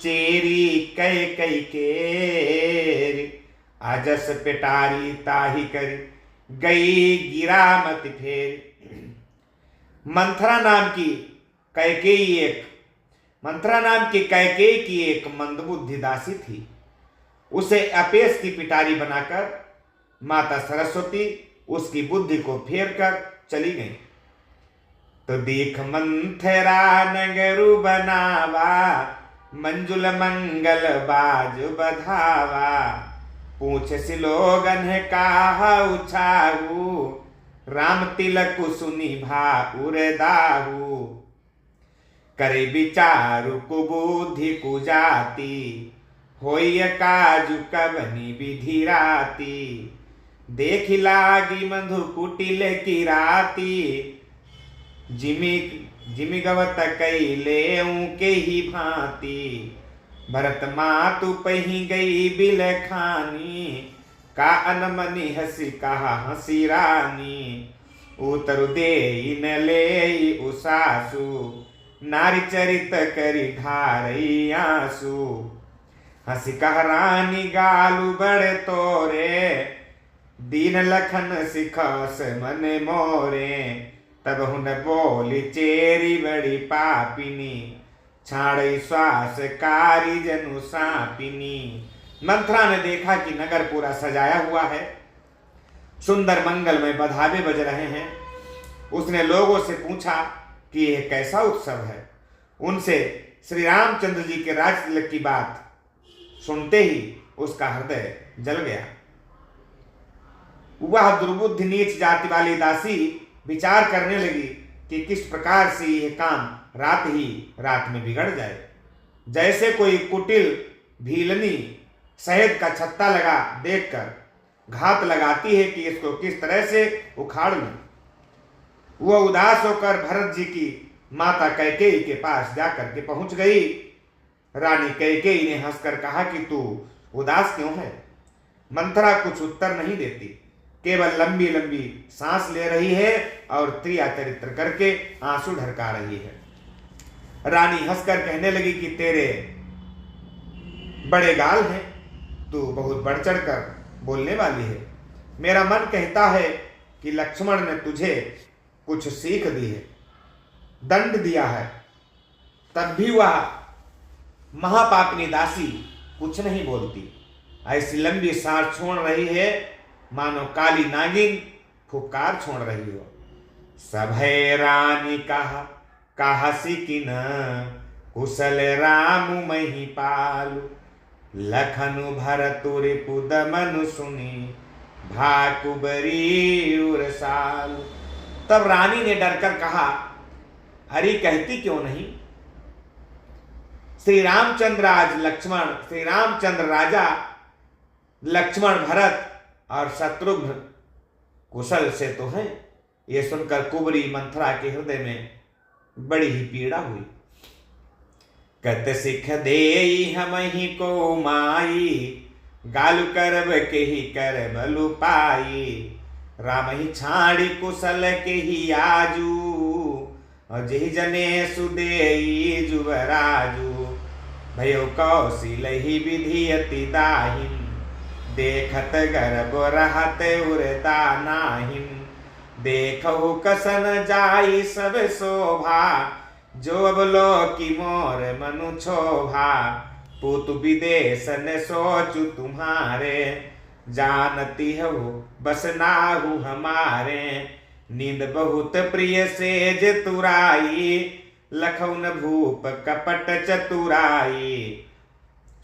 चेरी कै कै केरी, अजस पिटारी ताही करी गई गिरा मत फेरी। मंथरा नाम की कैकेयी की एक मंदबुद्धि दासी थी। उसे अपेश की पिटारी बनाकर माता सरस्वती उसकी बुद्धि को फेर कर चली गई। तो देख मंथरा नगरु बनावा, मंजुल मंगल बाज बधावा, पूछ सिलोगन काहा उछाहू, राम तिलक सुनि भाउर दाहू, करे विचारु कुबुद्धि कुजाति, होय काजु कवनि विधि राति, देख लागी मधु कुटिल की राती, जिमि गवत कैले के ही भांति, भरत मातु पही गई बिल खानी, का अनमनि हसी कहा हसी रानी, उतर दे न ले उसासु, नारी चरित करी ढारई आंसू, हसी कह रानी गालू बड़े तोरे, दीन लखन सिखास मन मोरे, तब हुन बोली चेरी बड़ी पापिनी, छाड़ई श्वास कारी जनु सापिनी। मंथरा ने देखा कि नगर पूरा सजाया हुआ है, सुंदर मंगलमय बधावे बज रहे हैं। उसने लोगों से पूछा कि यह कैसा उत्सव है। उनसे श्री रामचंद्र जी के राज तिलक की बात सुनते ही उसका हृदय जल गया। वह दुर्बुद्धि नीच जाति वाली दासी विचार करने लगी कि किस प्रकार से यह काम रात में बिगड़ जाए। जैसे कोई कुटिल भीलनी शहद का छत्ता लगा देखकर घात लगाती है कि इसको किस तरह से उखाड़ लूं। वह उदास होकर भरत जी की माता कैकेयी के पास जाकर के पहुंच गई। रानी कैकेयी ने हंसकर कहा कि तू उदास क्यों है। मंथरा कुछ उत्तर नहीं देती, केवल लंबी लंबी सांस ले रही है और क्रिया चरित्र करके आंसू ढरका रही है। रानी हंसकर कहने लगी कि तेरे बड़े गाल हैं, तू बहुत बढ़ चढ़ कर बोलने वाली है। मेरा मन कहता है कि लक्ष्मण ने तुझे कुछ सीख दी है, दंड दिया है, तब भी वह महापापनी दासी कुछ नहीं बोलती। ऐसी लंबी सांस छोड़ रही है मानो काली नागिन फुफकार छोड़ रही हो। सभय रानी कहा सिकिन, कुशल राम मही पालु, लखनु भरतु रिपुद मनु सुनी, भाकुबरी उरसालु। तब रानी ने डरकर कहा, अरे कहती क्यों नहीं। श्री रामचंद्र राजा लक्ष्मण भरत और शत्रुघ्न कुशल से तो हैं। ये सुनकर कुबरी मंथरा के हृदय में बड़ी ही पीड़ा हुई। कत सिख देई हम ही को माई, गालु करब के ही कर बलु पाई, राम ही छाड़ी कुशल के ही आजू, और जही जने सुदेई जुवराजू, भयो कौशिल ही विधियति दाहिन, देखत गर्भ रहत उरता नाहिन, देखहु कसन जाई सब शोभा, जो अब लोकी मोर मनु छोभा, पुत विदेश न सोचु तुम्हारे, जानती हो बस नाहु हमारे, नींद बहुत प्रिय सेज तुराई, लखउन भूप कपट चतुराई,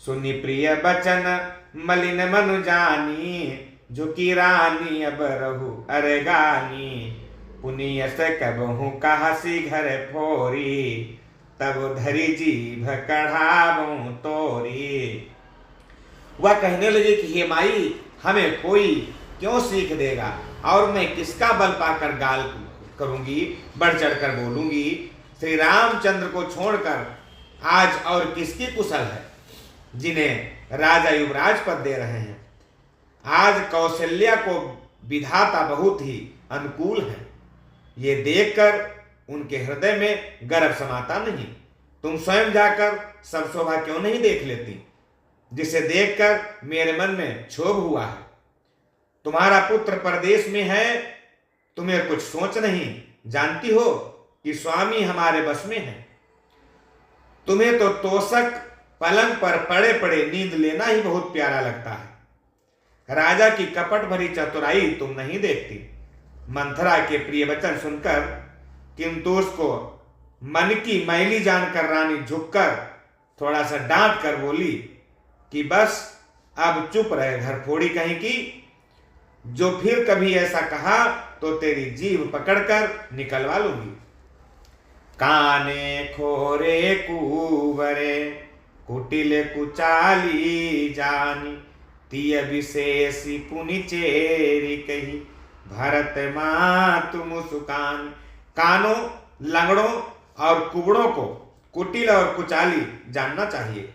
सुनि प्रिय बचन मलिन मनु जानी, झुकी रानी अब रहु अरगानी, पुनियस कबहु कहसी घर फोरी, तब धरी जीभ कढ़ाऊं तोरी। वह कहने लगे कि हे माई, हमें कोई क्यों सीख देगा, और मैं किसका बल पाकर गाल करूंगी, बढ़ चढ़कर बोलूंगी। श्री रामचंद्र को छोड़कर आज और किसकी कुशल है, जिन्हें राजा युवराज पद दे रहे हैं। आज कौशल्या को विधाता बहुत ही अनुकूल है। ये देखकर उनके हृदय में गर्व समाता नहीं। तुम स्वयं जाकर सब शोभा क्यों नहीं देख लेती, जिसे देखकर मेरे मन में क्षोभ हुआ है। तुम्हारा पुत्र परदेश में है, तुम्हें कुछ सोच नहीं। जानती हो कि स्वामी हमारे बस में है। तुम्हें तो तोषक पलंग पर पड़े पड़े नींद लेना ही बहुत प्यारा लगता है। राजा की कपट भरी चतुराई तुम नहीं देखती। मंथरा के प्रिय वचन सुनकर, किंतु उसको मन की मैली जानकर रानी झुककर थोड़ा सा डांट कर बोली कि बस अब चुप रहे घर फोड़ी कहीं की। जो फिर कभी ऐसा कहा तो तेरी जीभ पकड़कर निकलवा लूंगी। काने खोरे कुवरे कुटिल कुचाली जानी, तिय विशेषी पुनि चेरी कही, भरत मातु मुस्कान। कानों, लंगड़ों और कुबड़ों को कुटिल और कुचाली जानना चाहिए,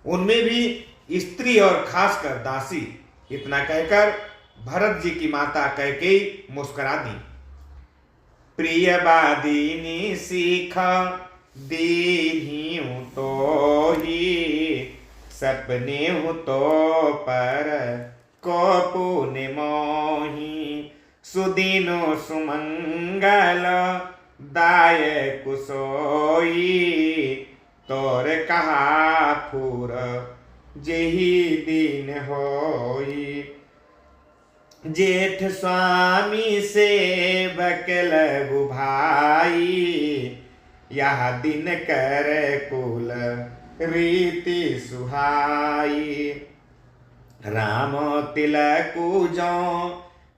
उनमें भी स्त्री और खासकर दासी। इतना कहकर भरत जी की माता कैकेयी मुस्कुरा दी। प्रिय बादीनी सीखा दीन्ही तो ही, सपने हूँ तो पर को पुण्य मोही, सुदीनो सुमंगल दायक सोई, तोर कहा फूर जेही दिन होई। जेठ स्वामी से बकल भाई, यह दिन कर कुल रीति सुहाई। राम तिलकु जो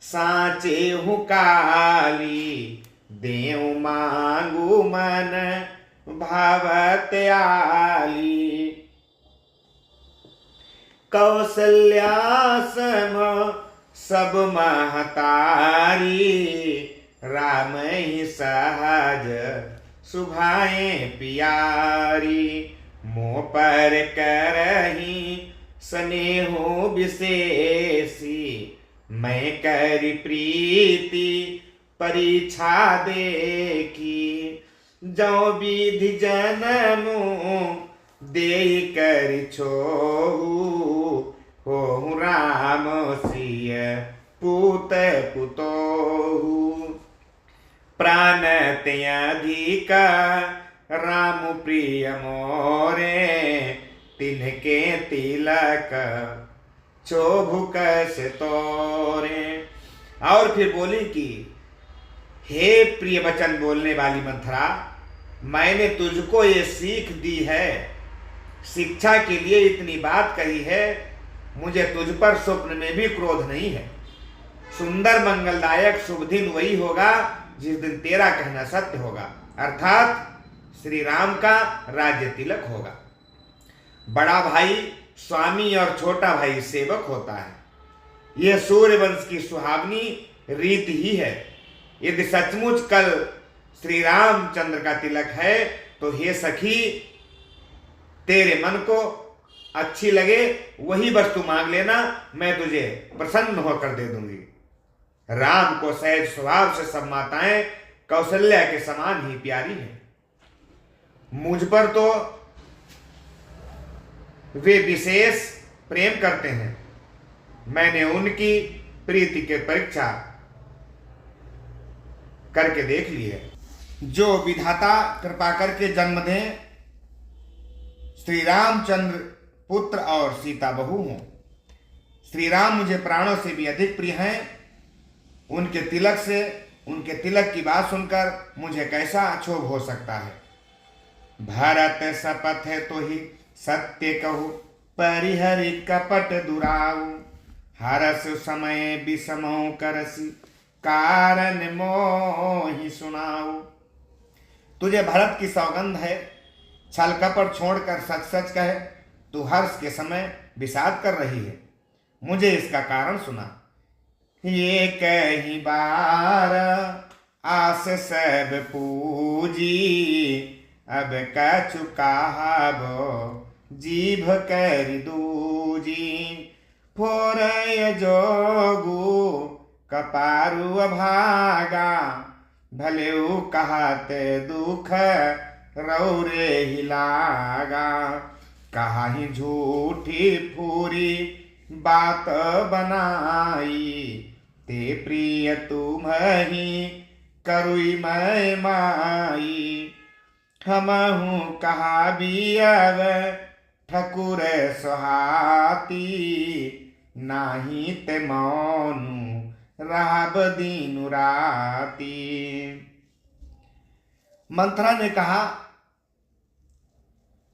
साचे हूँ काली, देव मांगू मन भावत आली। कौशल्या सम सब महतारी, राम ही सहज सुभाए पियारी। मोह पर करही स्नेहो विशेषी, मैं करी प्रीति परीक्षा देखी। जो विधि जनमु दे कर छोहू, हो राम सिय पूत पुतोहू। प्राण त्यधिक राम प्रिय मोरे, तिनके तिलक शोभुक से तोरे। और फिर बोली कि हे प्रिय वचन बोलने वाली मंथरा, मैंने तुझको ये सीख दी है, शिक्षा के लिए इतनी बात कही है। मुझे तुझ पर स्वप्न में भी क्रोध नहीं है। सुंदर मंगलदायक शुभ दिन वही होगा जिस दिन तेरा कहना सत्य होगा, अर्थात श्री राम का राज्य तिलक होगा। बड़ा भाई स्वामी और छोटा भाई सेवक होता है। यह सूर्यवंश की सुहावनी रीत ही है। यदि सचमुच कल श्री रामचंद्र का तिलक है तो हे सखी, तेरे मन को अच्छी लगे वही वस्तु मांग लेना, मैं तुझे प्रसन्न होकर दे दूंगी। राम को सहज स्वभाव से सब माताएं कौशल्या के समान ही प्यारी हैं। मुझ पर तो वे विशेष प्रेम करते हैं। मैंने उनकी प्रीति के परीक्षा करके देख ली है। जो विधाता कृपा करके जन्म दें, श्री रामचंद्र पुत्र और सीता बहू हों। श्री राम मुझे प्राणों से भी अधिक प्रिय हैं। उनके तिलक की बात सुनकर मुझे कैसा क्षोभ हो सकता है। भरत शपथ है तो ही सत्य कहूँ, परिहरि कपट दुराऊ। हरस समय विषमो करसी, कारण मोहि सुनाऊ। तुझे भरत की सौगंध है, छल कपट छोड़कर सच सच कहे, तू हर्ष के समय विषाद कर रही है, मुझे इसका कारण सुना। ये कहीं बार आस सब पूजी, अब कछु कहाबो जीभ कर दूजी। फोरय जोगु कपारु अभागा, भलेउ कहते दुख रौरे ही लागा। कहाही झूठी फूरी बात बनाई, ते प्रिय तुम्ही करुई मैं माई। हमहु कहा बियव ठकुर सुहाती, नाही ते मौनु राब दीनु राती। मंथरा ने कहा,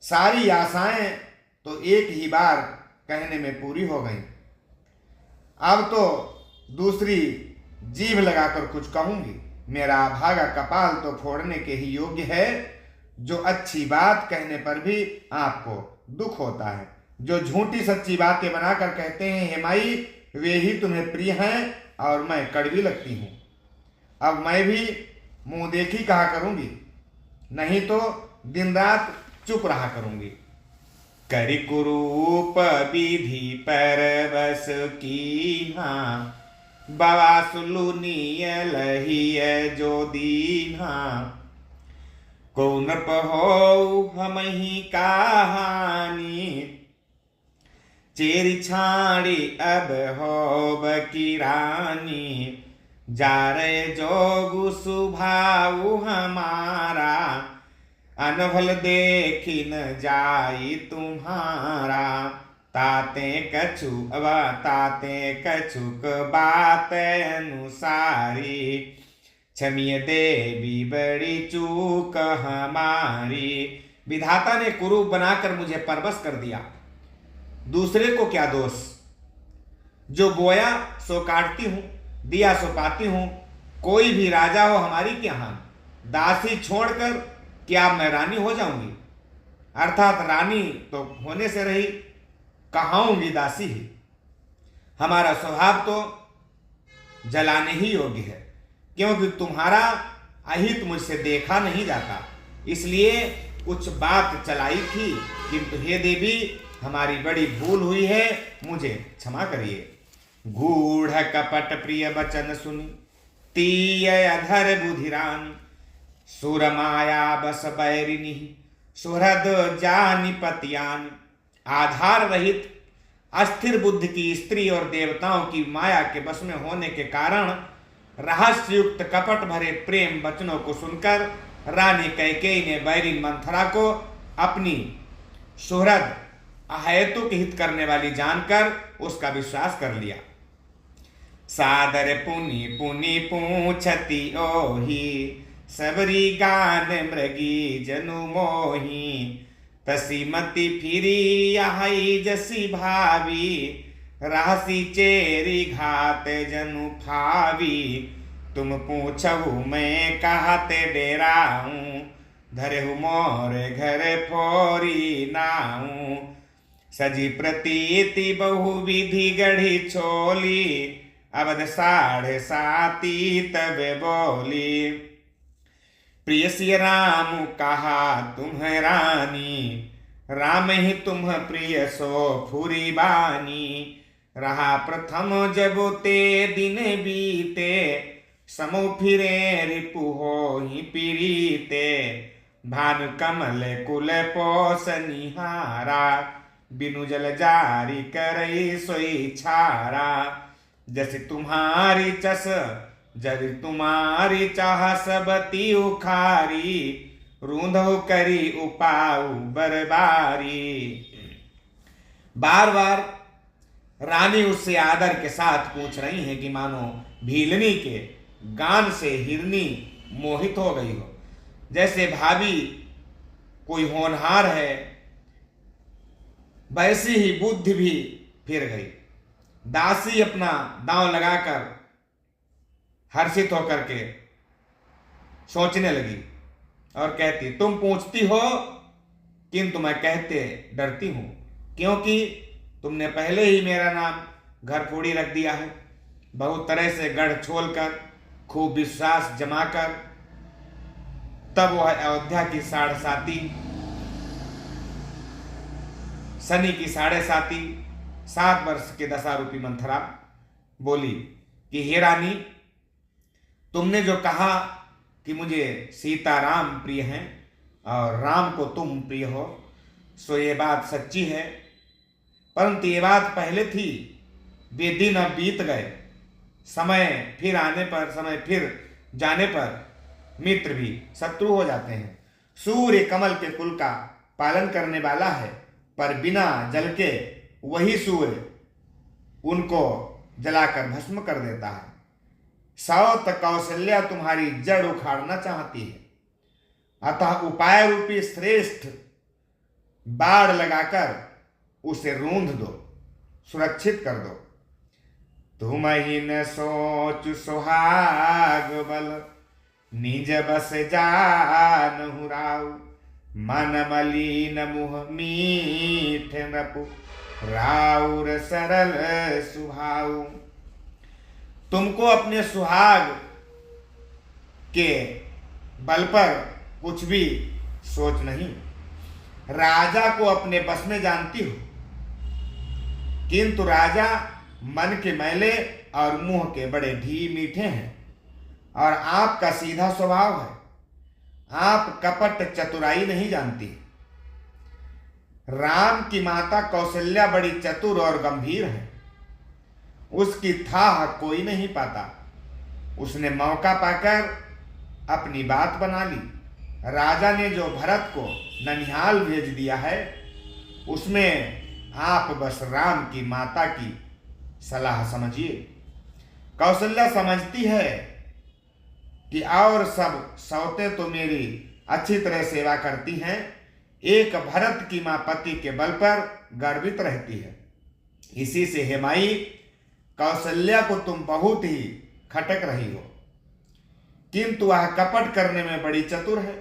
सारी आशाएं तो एक ही बार कहने में पूरी हो गई, अब तो दूसरी जीभ लगाकर कुछ कहूंगी। मेरा अभागा कपाल तो फोड़ने के ही योग्य है, जो अच्छी बात कहने पर भी आपको दुख होता है। जो झूठी सच्ची बातें बनाकर कहते हैं हे माई, वे ही तुम्हें प्रिय हैं और मैं कड़वी लगती हूं। अब मैं भी मुंह देखी कहा करूंगी, नहीं तो दिन रात चुप रहा करूंगी। करि कुरूप विधि परवश कीन्हा, बवासुलु नियल हिय जो दीन्हा। कौन पहो हमही कहानी, चेरी छाड़ी अब होब की रानी। जारे जोगु सुभाऊ हमारा, अनभल देखी न जाई तुम्हारा। ताते कछुक बात अनुसारी, क्षमिय देवी बड़ी चूक हमारी। विधाता ने कुरूप बनाकर मुझे परवश कर दिया, दूसरे को क्या दोष। जो बोया सो काटती हूं, दिया सो पाती हूं। कोई भी राजा हो हमारी क्या हानि, दासी छोड़कर क्या मैं रानी हो जाऊंगी। अर्थात रानी तो होने से रही, कहाऊंगी दासी ही। हमारा स्वभाव तो जलाने ही योग्य है, क्योंकि तुम्हारा अहित मुझसे देखा नहीं जाता, इसलिए कुछ बात चलाई थी। किंतु हे देवी, हमारी बड़ी भूल हुई है, मुझे क्षमा करिए। गूढ़ कपट प्रिय वचन सुनी, तीय अधर बुधिरानी। सुर माया बस बैरिनी, सुहृद जानि पतियानि। आधार रहित अस्थिर बुद्धि की स्त्री और देवताओं की माया के बस में होने के कारण रहस्ययुक्त कपट भरे प्रेम वचनों को सुनकर रानी कैकेयी ने बैरिन मंथरा को अपनी सुहृद अहेतुक हित करने वाली जानकर उसका विश्वास कर लिया। सादर पुनि पुनि पूछती ओही, सबरी गान मृगी जनु मोही। तसी मति फिरी आई जसी भावी, राशि चेरी घात जनु फावी। तुम पूछहु मैं कहते डेराऊं, धरहु मोर घर फोरी नाऊं। सजी प्रतीति बहु विधि गढ़ी छोली, अवध 7:30 तब बोली। प्रिय सिय राम कहा तुम रानी, राम ही तुम प्रिय सो फुरी बानी। रहा प्रथम जब ते दिन बीते, समो फिरे रिपु हो ही पीरीते। भानु कमल कुल पोस निहारा, बिनु जल जारी करई सोई छारा। जैसे तुम्हारी चस जदि तुम्हारी चाह सबती उखारी, रूंधो करी उपाऊ बरबारी। बार बार रानी उससे आदर के साथ पूछ रही है कि मानो भीलनी के गान से हिरनी मोहित हो गई हो। जैसे भाभी कोई होनहार है, वैसी ही बुद्धि भी फिर गई। दासी अपना दांव लगाकर हर्षित होकर के सोचने लगी और कहती, तुम पूछती हो किंतु मैं कहते डरती हूं, क्योंकि तुमने पहले ही मेरा नाम घर फोड़ी रख दिया है। बहुत तरह से गढ़ छोल कर, खूब विश्वास जमाकर, तब वह अयोध्या की साढ़े साती, शनि की साढ़े साती, 7 वर्ष के दशारूपी मंथरा बोली कि हे रानी, तुमने जो कहा कि मुझे सीता राम प्रिय हैं और राम को तुम प्रिय हो, सो ये बात सच्ची है, परंतु ये बात पहले थी, वे दिन अब बीत गए। समय फिर आने पर, समय फिर जाने पर मित्र भी शत्रु हो जाते हैं। सूर्य कमल के कुल का पालन करने वाला है, पर बिना जल के वही सूर्य उनको जलाकर भस्म कर देता है। सौत कौशल्या तुम्हारी जड़ उखाड़ना चाहती है, अतः उपाय रूपी श्रेष्ठ बाढ़ लगाकर उसे रूंध दो, सुरक्षित कर दो। तुम ही न सोच सुहाग बल, निज बस जानहु राउ, मन मलिन मुह मीठ नपु, राउर सरल सुभाऊ। तुमको अपने सुहाग के बल पर कुछ भी सोच नहीं, राजा को अपने बस में जानती हो, किंतु राजा मन के मैले और मुंह के बड़े मीठे हैं, और आपका सीधा स्वभाव है। आप कपट चतुराई नहीं जानती। राम की माता कौशल्या बड़ी चतुर और गंभीर है, उसकी थाह कोई नहीं पाता। उसने मौका पाकर अपनी बात बना ली। राजा ने जो भरत को ननिहाल भेज दिया है, उसमें आप बस राम की माता की सलाह समझिए। कौशल्या समझती है कि और सब सौतें तो मेरी अच्छी तरह सेवा करती हैं, एक भरत की मां पति के बल पर गर्वित रहती है। इसी से हे माई, कौशल्या को तुम बहुत ही खटक रही हो, किंतु वह कपट करने में बड़ी चतुर है,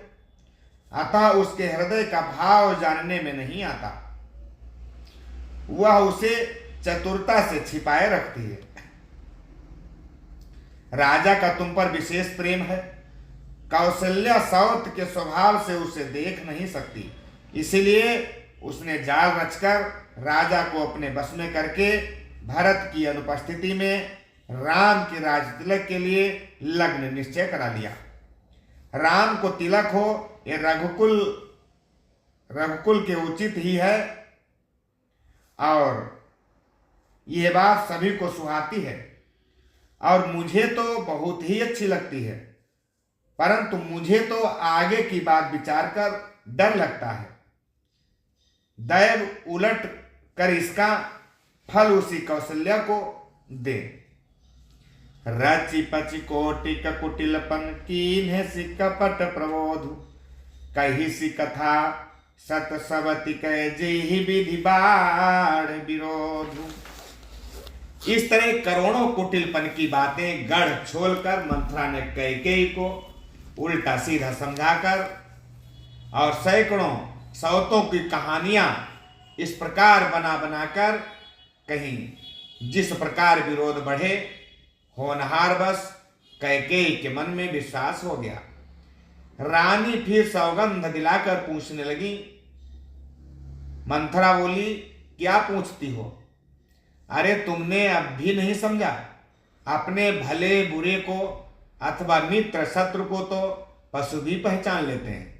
अतः उसके हृदय का भाव जानने में नहीं आता। वह उसे चतुरता से छिपाए रखती है। राजा का तुम पर विशेष प्रेम है। कौशल्या सौत के स्वभाव से उसे देख नहीं सकती, इसीलिए उसने जाल रचकर राजा को अपने बस में करके भरत की अनुपस्थिति में राम के राजतिलक के लिए लग्न निश्चय करा लिया। राम को तिलक हो, ये रघुकुल के उचित ही है, और यह बात सभी को सुहाती है, और मुझे तो बहुत ही अच्छी लगती है, परंतु मुझे तो आगे की बात विचार कर डर लगता है। दैव उलट कर इसका फल उसी कौशल्या को दे। रचि पचि कोटिक कुटिलपन कीन्ह सि कपट प्रबोधु, कही सी कथा सत सबति कै जेहि विधि बाढ़ विरोधु। इस तरह करोड़ों कुटिलपन की बातें गढ़ छोलकर मंथरा ने कैकेयी को उल्टा सीधा समझाकर और सैकड़ों सौतों की कहानियां इस प्रकार बना बनाकर कहीं जिस प्रकार विरोध बढ़े, होनहार बस कैकेयी के मन में विश्वास हो गया। रानी फिर सौगंध दिलाकर पूछने लगी। मंथरा बोली, क्या पूछती हो? अरे तुमने अब भी नहीं समझा? अपने भले बुरे को अथवा मित्र शत्रु को तो पशु भी पहचान लेते हैं।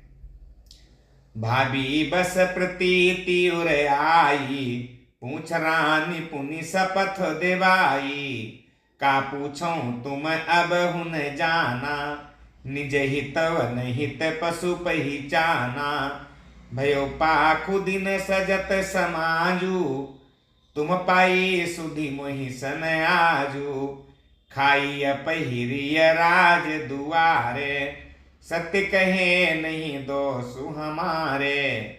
भाभी बस प्रतीति उर आई, पूछ रानी पुनि शपथ देवाई। का पूछो तुम अब हुन जाना, निज हित हित पशु पहचाना। भयो पाखु दिन सजत समाजू, तुम पाई सुधि मोहि सन आजू। खाई पहिरिय राज दुआरे, सत्य कहे नहीं दोषु हमारे।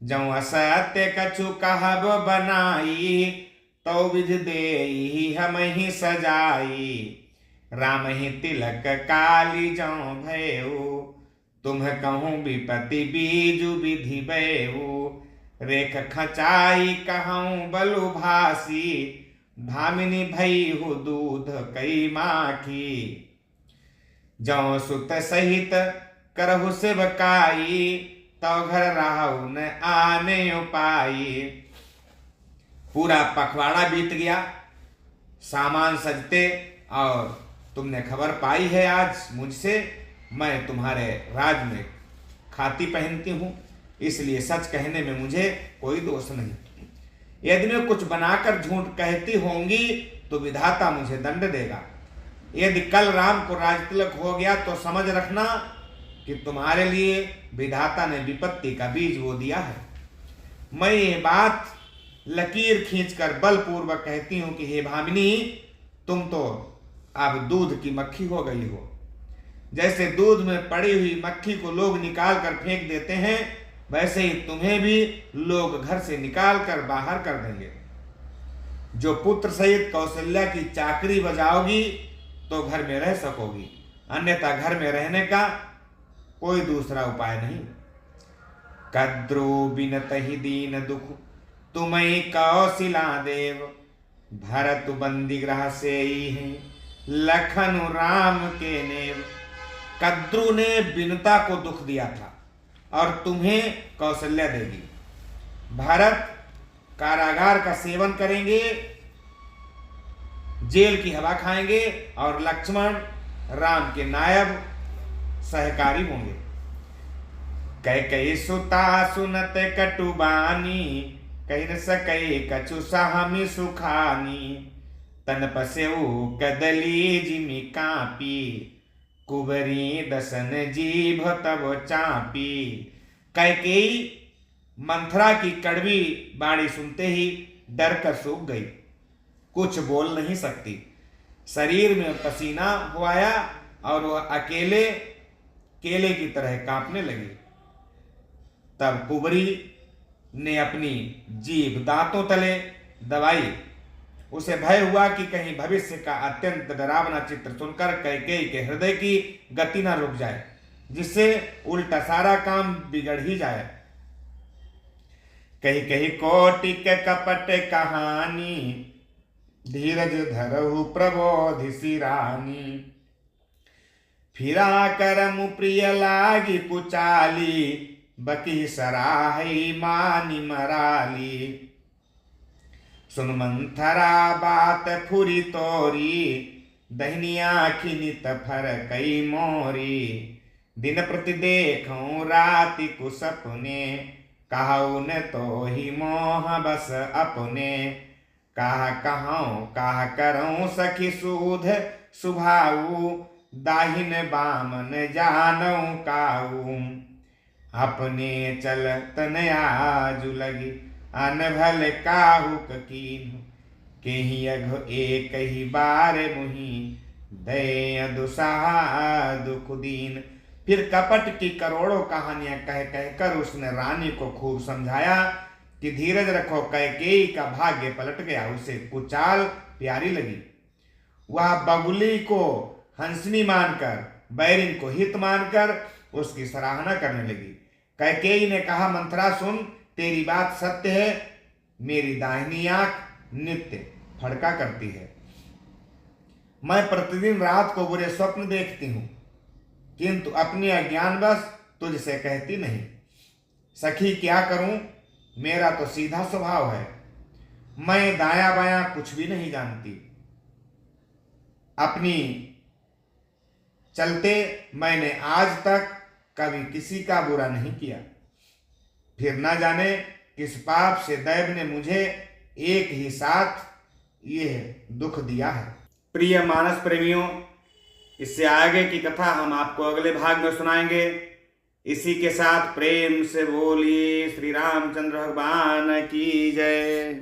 जौ असत्य कछु कहब बनाई, तो विधि देहि हम ही सजाई। राम ही तिलक काली जौ भयो, तुम कहूँ विपति बीजु विधि बेऊ, रेख खचाई कहूँ बलु भासी, भामिनी भई हु दूध कई माखी। जौ सुत सहित करहु सेवकाई, तो घर राहु न आने उपाई। पूरा पखवाड़ा बीत गया, सामान सजते, और तुमने खबर पाई है आज मुझसे, मैं तुम्हारे राज में खाती पहनती हूँ, इसलिए सच कहने में मुझे कोई दोष नहीं। यदि मैं कुछ बनाकर झूठ कहती होंगी तो विधाता मुझे दंड देगा। यदि कल राम को राजतिलक हो गया तो समझ रखना कि तुम्हारे लिए विधाता ने विपत्ति का बीज बो दिया है। मैं ये बात लकीर खींचकर बलपूर्वक कहती हूं कि हे भामिनी, तुम तो अब दूध की मक्खी हो गई हो। जैसे दूध में पड़ी हुई मक्खी को लोग निकाल कर फेंक देते हैं, वैसे ही तुम्हें भी लोग घर से निकाल कर बाहर कर देंगे। जो पुत्र सहित कौशल्या की चाकरी बजाओगी तो घर में रह सकोगी, अन्यथा घर में रहने का कोई दूसरा उपाय नहीं। कद्रो बिनत ही दीन दुख, तुम्हें कौशिला देव, भरत बंदी ग्रह से ही है, लखन राम के नेव। कद्रु ने बिनता को दुख दिया था और तुम्हें कौशल्या देगी। भरत कारागार का सेवन करेंगे, जेल की हवा खाएंगे, और लक्ष्मण राम के नायब सहकारी होंगे। कैकेयी सुता सुनत कटुबानी, कही न सके कछु सहमी सुखानी। तन पसेऊ कदली जिमि कापी, कुबरी दसन जीभ तब चापी। कैकेयी मंथरा की कड़वी बाणी सुनते ही डर कर सूख गई, कुछ बोल नहीं सकती। शरीर में पसीना हो आया और वह अकेले केले की तरह कांपने लगी। तब कुबरी ने अपनी जीभ दांतों तले दबाई। उसे भय हुआ कि कहीं भविष्य का अत्यंत डरावना चित्र सुनकर कैकेयी के हृदय की गति न रुक जाए, जिससे उल्टा सारा काम बिगड़ ही जाए। कही कही कोटिक कपट कहानी, धीरज धरहु प्रबोधिसी रानी। फिरा करमु प्रिय लागी पुचाली, बकी सराही मानी मराली। सुन मंथरा बात फुरी तोरी, दहिनी आँखि नित फर कई मोरी। दिन प्रति देखूं राति को सपने, कहूँ न तो ही मोह बस अपने। कहा करऊं सखी सूध सुभाऊ, दाहिन बामन जानऊ काऊ। अपने चलत न आजु लगी, अनभल काहुक कीन्हु। केहि अघ एक ही बार मुहि, दय दुसाहा दुख दीन। फिर कपट की करोड़ों कहानियां कह कहकर उसने रानी को खूब समझाया कि धीरज रखो। कैकेयी का भाग्य पलट गया, उसे कुचाल प्यारी लगी। वह बगुली को हंसनी मानकर, बैरिन को हित मानकर उसकी सराहना करने लगी। कैकेयी ने कहा, मंथरा सुन, तेरी बात सत्य है। मेरी दाहिनी आंख नित्य फड़का करती है। मैं प्रतिदिन रात को बुरे स्वप्न देखती हूं, किंतु अपनी अज्ञानवश तुझसे कहती नहीं। सखी क्या करूं, मेरा तो सीधा स्वभाव है। मैं दाया बाया कुछ भी नहीं जानती। अपनी चलते मैंने आज तक कभी किसी का बुरा नहीं किया। फिर न जाने किस पाप से दैव ने मुझे एक ही साथ यह दुख दिया है। प्रिय मानस प्रेमियों, इससे आगे की कथा हम आपको अगले भाग में सुनाएंगे। इसी के साथ प्रेम से बोलिए श्री रामचंद्र भगवान की जय।